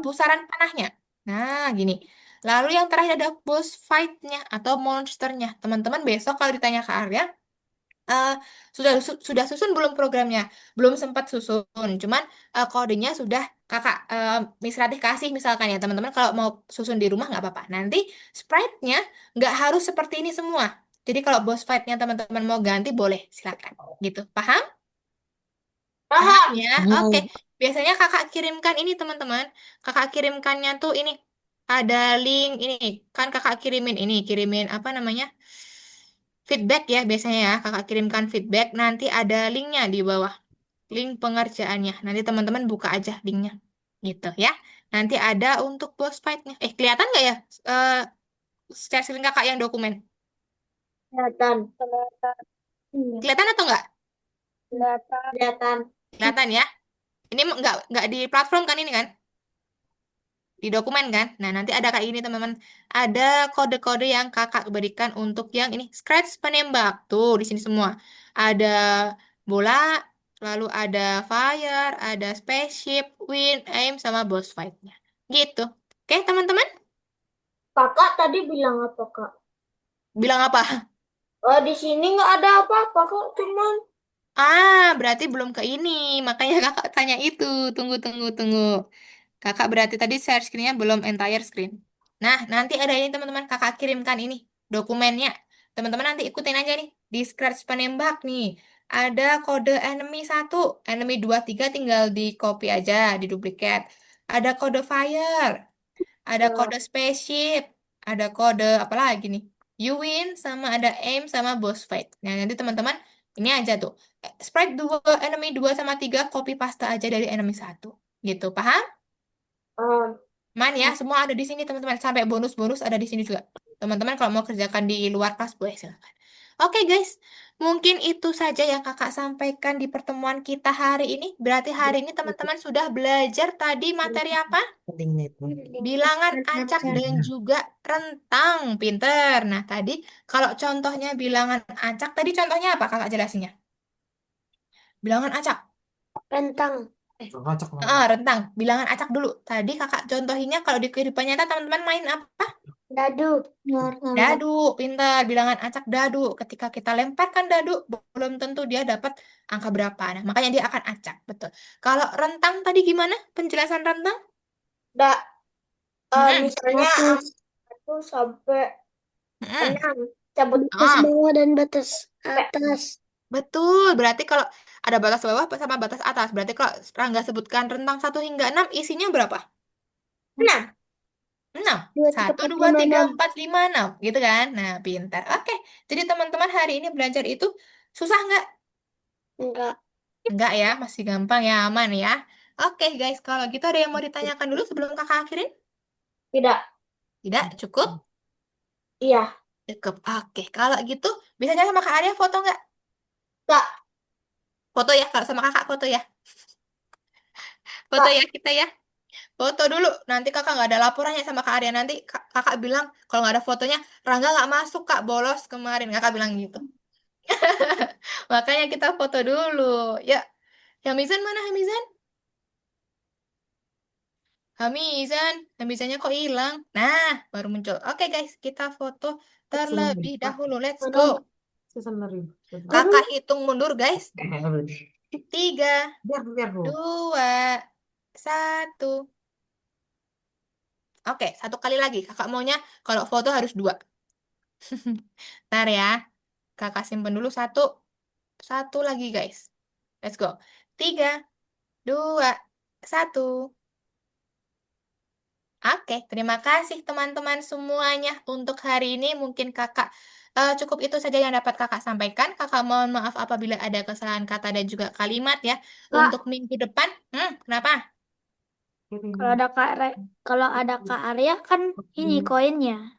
[SPEAKER 1] pusaran panahnya. Nah, gini. Lalu yang terakhir ada boss fight-nya atau monsternya. Teman-teman besok kalau ditanya ke Arya, eh, sudah susun belum programnya? Belum sempat susun. Cuman kodenya sudah kakak Miss Ratih kasih misalkan ya teman-teman kalau mau susun di rumah nggak apa-apa. Nanti sprite-nya nggak harus seperti ini semua. Jadi kalau boss fight-nya teman-teman mau ganti boleh silakan. Gitu. Paham? Paham
[SPEAKER 8] paham.
[SPEAKER 1] ya? Oke. Biasanya kakak kirimkan ini teman-teman. Kakak kirimkannya tuh ini. Ada link ini. Kan kakak kirimin apa namanya? Feedback ya biasanya ya. Kakak kirimkan feedback. Nanti ada linknya di bawah. Link pengerjaannya. Nanti teman-teman buka aja linknya. Gitu ya. Nanti ada untuk boss fight-nya. Kelihatan nggak ya? Eh, share screen kakak yang dokumen.
[SPEAKER 8] Kelihatan.
[SPEAKER 1] Kelihatan atau nggak?
[SPEAKER 8] Kelihatan.
[SPEAKER 1] Kelihatan ya. Ini nggak di platform kan ini kan? di dokumen kan. Nah, nanti ada kayak gini teman-teman. Ada kode-kode yang kakak berikan untuk yang ini. Scratch penembak. Tuh, di sini semua. Ada bola, lalu ada fire, ada spaceship, win, aim, sama boss fight-nya. Gitu. Oke, teman-teman?
[SPEAKER 8] Kakak tadi bilang apa, Kak?
[SPEAKER 1] Bilang apa?
[SPEAKER 8] Di sini nggak ada apa-apa, Kak. Cuman
[SPEAKER 1] Berarti belum ke ini. Makanya kakak tanya itu. Tunggu, tunggu, tunggu. Kakak berarti tadi share screen-nya belum entire screen. Nah, nanti ada ini teman-teman. Kakak kirimkan ini dokumennya. Teman-teman nanti ikutin aja nih. Di scratch penembak nih. Ada kode enemy 1, enemy 2, 3 tinggal di copy aja, di duplicate. Ada kode fire, ada kode spaceship, ada kode apa lagi nih? You win, sama ada aim, sama boss fight. Nah, nanti teman-teman ini aja tuh. Sprite 2, enemy 2 sama 3 copy paste aja dari enemy 1. Gitu, paham?
[SPEAKER 8] eh,
[SPEAKER 1] Man ya, semua ada di sini teman-teman. Sampai bonus-bonus ada di sini juga. Teman-teman kalau mau kerjakan di luar kelas boleh silakan. Oke guys, mungkin itu saja yang kakak sampaikan di pertemuan kita hari ini. Berarti hari ini teman-teman sudah belajar tadi materi apa?
[SPEAKER 2] Pentingnya itu.
[SPEAKER 1] Bilangan acak dan juga rentang. Pinter. Nah tadi kalau contohnya bilangan acak, tadi contohnya apa kakak jelasinnya? Bilangan acak.
[SPEAKER 4] Rentang.
[SPEAKER 2] Kocok lah.
[SPEAKER 1] Rentang. Bilangan acak dulu. Tadi kakak contohinnya kalau di kehidupan nyata teman-teman main apa?
[SPEAKER 4] Dadu.
[SPEAKER 1] Dadu, pintar. Bilangan acak dadu. Ketika kita lemparkan dadu, belum tentu dia dapat angka berapa. Nah, makanya dia akan acak. Betul. Kalau rentang tadi gimana? Penjelasan rentang?
[SPEAKER 8] da,
[SPEAKER 1] Mm-mm.
[SPEAKER 8] misalnya
[SPEAKER 4] Batas.
[SPEAKER 8] 1 sampai
[SPEAKER 1] Mm-mm.
[SPEAKER 8] 6 cabut
[SPEAKER 4] Batas
[SPEAKER 1] Ah,
[SPEAKER 4] bawah dan batas atas.
[SPEAKER 1] betul. Berarti kalau ada batas bawah sama batas atas. Berarti kalau Rangga sebutkan rentang 1 hingga 6, isinya berapa?
[SPEAKER 8] 6.
[SPEAKER 1] 6.
[SPEAKER 4] 2, 3,
[SPEAKER 1] 1,
[SPEAKER 4] 4,
[SPEAKER 1] 2,
[SPEAKER 4] 5,
[SPEAKER 1] 3,
[SPEAKER 4] 6.
[SPEAKER 1] 4, 5, 6. Gitu kan? Nah, pintar. Oke. Jadi teman-teman hari ini belajar itu susah nggak?
[SPEAKER 4] Enggak.
[SPEAKER 1] Enggak ya, masih gampang ya, aman ya. Oke guys, kalau gitu ada yang mau ditanyakan dulu sebelum kakak akhirin?
[SPEAKER 8] Tidak.
[SPEAKER 1] Tidak, cukup?
[SPEAKER 8] Iya.
[SPEAKER 1] Cukup. Oke, kalau gitu bisa aja sama Kak Arya foto nggak?
[SPEAKER 8] Kak,
[SPEAKER 1] Foto ya, kalau sama kakak foto ya. Foto
[SPEAKER 8] Kak,
[SPEAKER 1] ya kita ya. Foto dulu, nanti kakak nggak ada laporannya sama Kak Arya. Nanti kakak bilang, kalau nggak ada fotonya, Rangga nggak masuk kak, bolos kemarin. Kakak bilang gitu. Makanya kita foto dulu. Ya, Hamizan mana Hamizan? Hamizannya kok hilang? Nah, baru muncul. Oke guys, kita foto terlebih dahulu. Let's go.
[SPEAKER 4] Mana?
[SPEAKER 2] 6.000.
[SPEAKER 1] Kakak hitung mundur guys.
[SPEAKER 2] Biar
[SPEAKER 1] 3,
[SPEAKER 2] biar Bu.
[SPEAKER 1] 2, 1. Oke, satu kali lagi. Kakak maunya kalau foto harus 2. Ntar ya. Kakak simpen dulu satu. Satu lagi guys. Let's go. 3, 2, 1. Oke, terima kasih teman-teman semuanya untuk hari ini. Mungkin kakak cukup itu saja yang dapat kakak sampaikan. Kakak mohon maaf apabila ada kesalahan kata dan juga kalimat ya.
[SPEAKER 4] Kak,
[SPEAKER 1] Untuk minggu depan, kenapa?
[SPEAKER 4] kalau ada Kak Arya kan ini koinnya.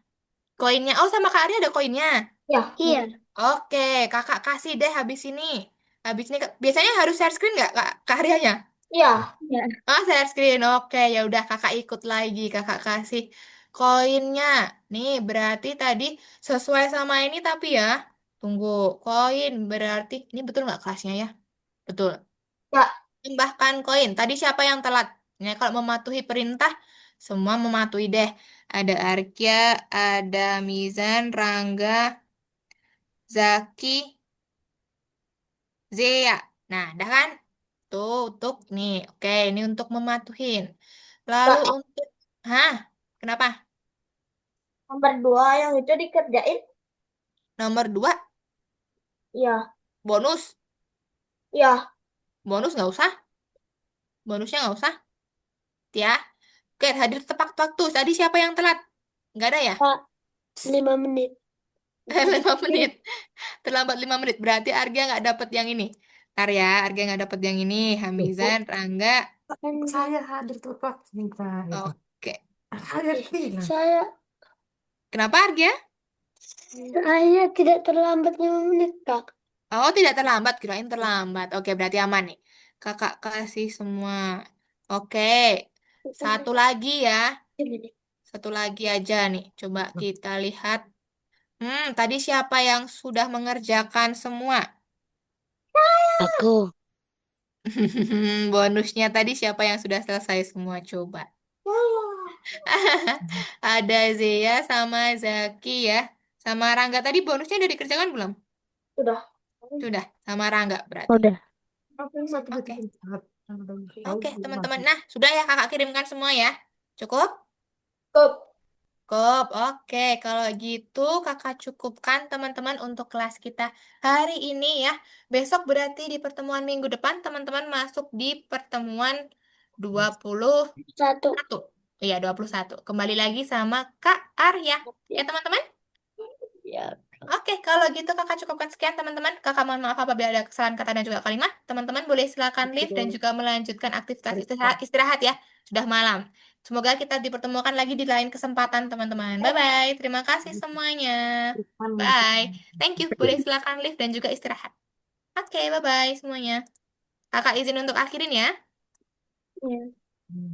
[SPEAKER 1] Koinnya, oh sama Kak Arya ada koinnya.
[SPEAKER 8] ya.
[SPEAKER 4] Iya.
[SPEAKER 1] Oke, kakak kasih deh habis ini. Habis ini, biasanya harus share screen nggak Kak Aryanya?
[SPEAKER 8] Iya.
[SPEAKER 4] Iya.
[SPEAKER 1] Oh, share screen. Oke, ya udah kakak ikut lagi. Kakak kasih koinnya. Nih, berarti tadi sesuai sama ini tapi ya. Tunggu, koin berarti ini betul nggak kelasnya ya? Betul.
[SPEAKER 8] Kak,
[SPEAKER 1] Tambahkan koin. Tadi siapa yang telat? Ya, kalau mematuhi perintah, semua mematuhi deh. Ada Arkia, ada Mizan, Rangga, Zaki, Zea. Nah, dah kan? Tuh, untuk nih. Oke, ini untuk mematuhin. Lalu
[SPEAKER 8] Kak,
[SPEAKER 1] untuk, hah? Kenapa?
[SPEAKER 8] nomor 2 yang itu dikerjain?
[SPEAKER 1] Nomor 2,
[SPEAKER 8] Iya.
[SPEAKER 1] bonus.
[SPEAKER 8] Iya.
[SPEAKER 1] Bonus nggak usah. Bonusnya nggak usah. Ya. Oke, hadir tepat waktu. Tadi siapa yang telat? Nggak ada ya?
[SPEAKER 4] Kak, 5 menit.
[SPEAKER 1] 5 menit. Terlambat 5 menit. Berarti Arga nggak dapet yang ini. Ntar ya, Arga nggak dapet yang ini. Hamizan, Rangga.
[SPEAKER 4] Kan
[SPEAKER 2] Saya hadir tepat minta itu.
[SPEAKER 1] Oke.
[SPEAKER 2] Hadir bilang.
[SPEAKER 1] Kenapa Arga?
[SPEAKER 4] Saya tidak terlambat 5 menit, Kak.
[SPEAKER 1] Oh, tidak terlambat. Kirain terlambat. Oke, berarti aman nih. Kakak kasih semua. Oke. Satu lagi ya. Satu lagi aja nih. Coba kita lihat. Tadi siapa yang sudah mengerjakan semua?
[SPEAKER 7] Aku.
[SPEAKER 1] Bonusnya tadi siapa yang sudah selesai semua? Coba. Ada Zea sama Zaki ya. Sama Rangga tadi bonusnya udah dikerjakan belum?
[SPEAKER 8] Sudah.
[SPEAKER 1] Sudah, sama Rangga berarti.
[SPEAKER 7] Udah.
[SPEAKER 2] Apa yang satu
[SPEAKER 1] Oke.
[SPEAKER 2] lagi penjahat? Yang tahu
[SPEAKER 1] Oke,
[SPEAKER 2] belum
[SPEAKER 1] teman-teman.
[SPEAKER 2] masuk.
[SPEAKER 1] Nah, sudah ya kakak kirimkan semua ya. Cukup?
[SPEAKER 8] Cukup.
[SPEAKER 1] Cukup. Oke, kalau gitu kakak cukupkan teman-teman untuk kelas kita hari ini ya. Besok berarti di pertemuan minggu depan teman-teman masuk di pertemuan 21.
[SPEAKER 4] Satu.
[SPEAKER 1] Iya, 21. Kembali lagi sama Kak Arya. Ya, teman-teman?
[SPEAKER 4] Ya.
[SPEAKER 1] Oke, kalau gitu kakak cukupkan sekian teman-teman. Kakak mohon maaf apabila ada kesalahan kata dan juga kalimat. Teman-teman boleh silakan leave dan juga melanjutkan aktivitas istirahat ya. Sudah malam. Semoga kita dipertemukan lagi di lain kesempatan teman-teman. Bye-bye. Terima kasih semuanya. Bye. Thank you. Boleh silakan leave dan juga istirahat. Oke, bye-bye semuanya. Kakak izin untuk akhirin ya.
[SPEAKER 4] Ya.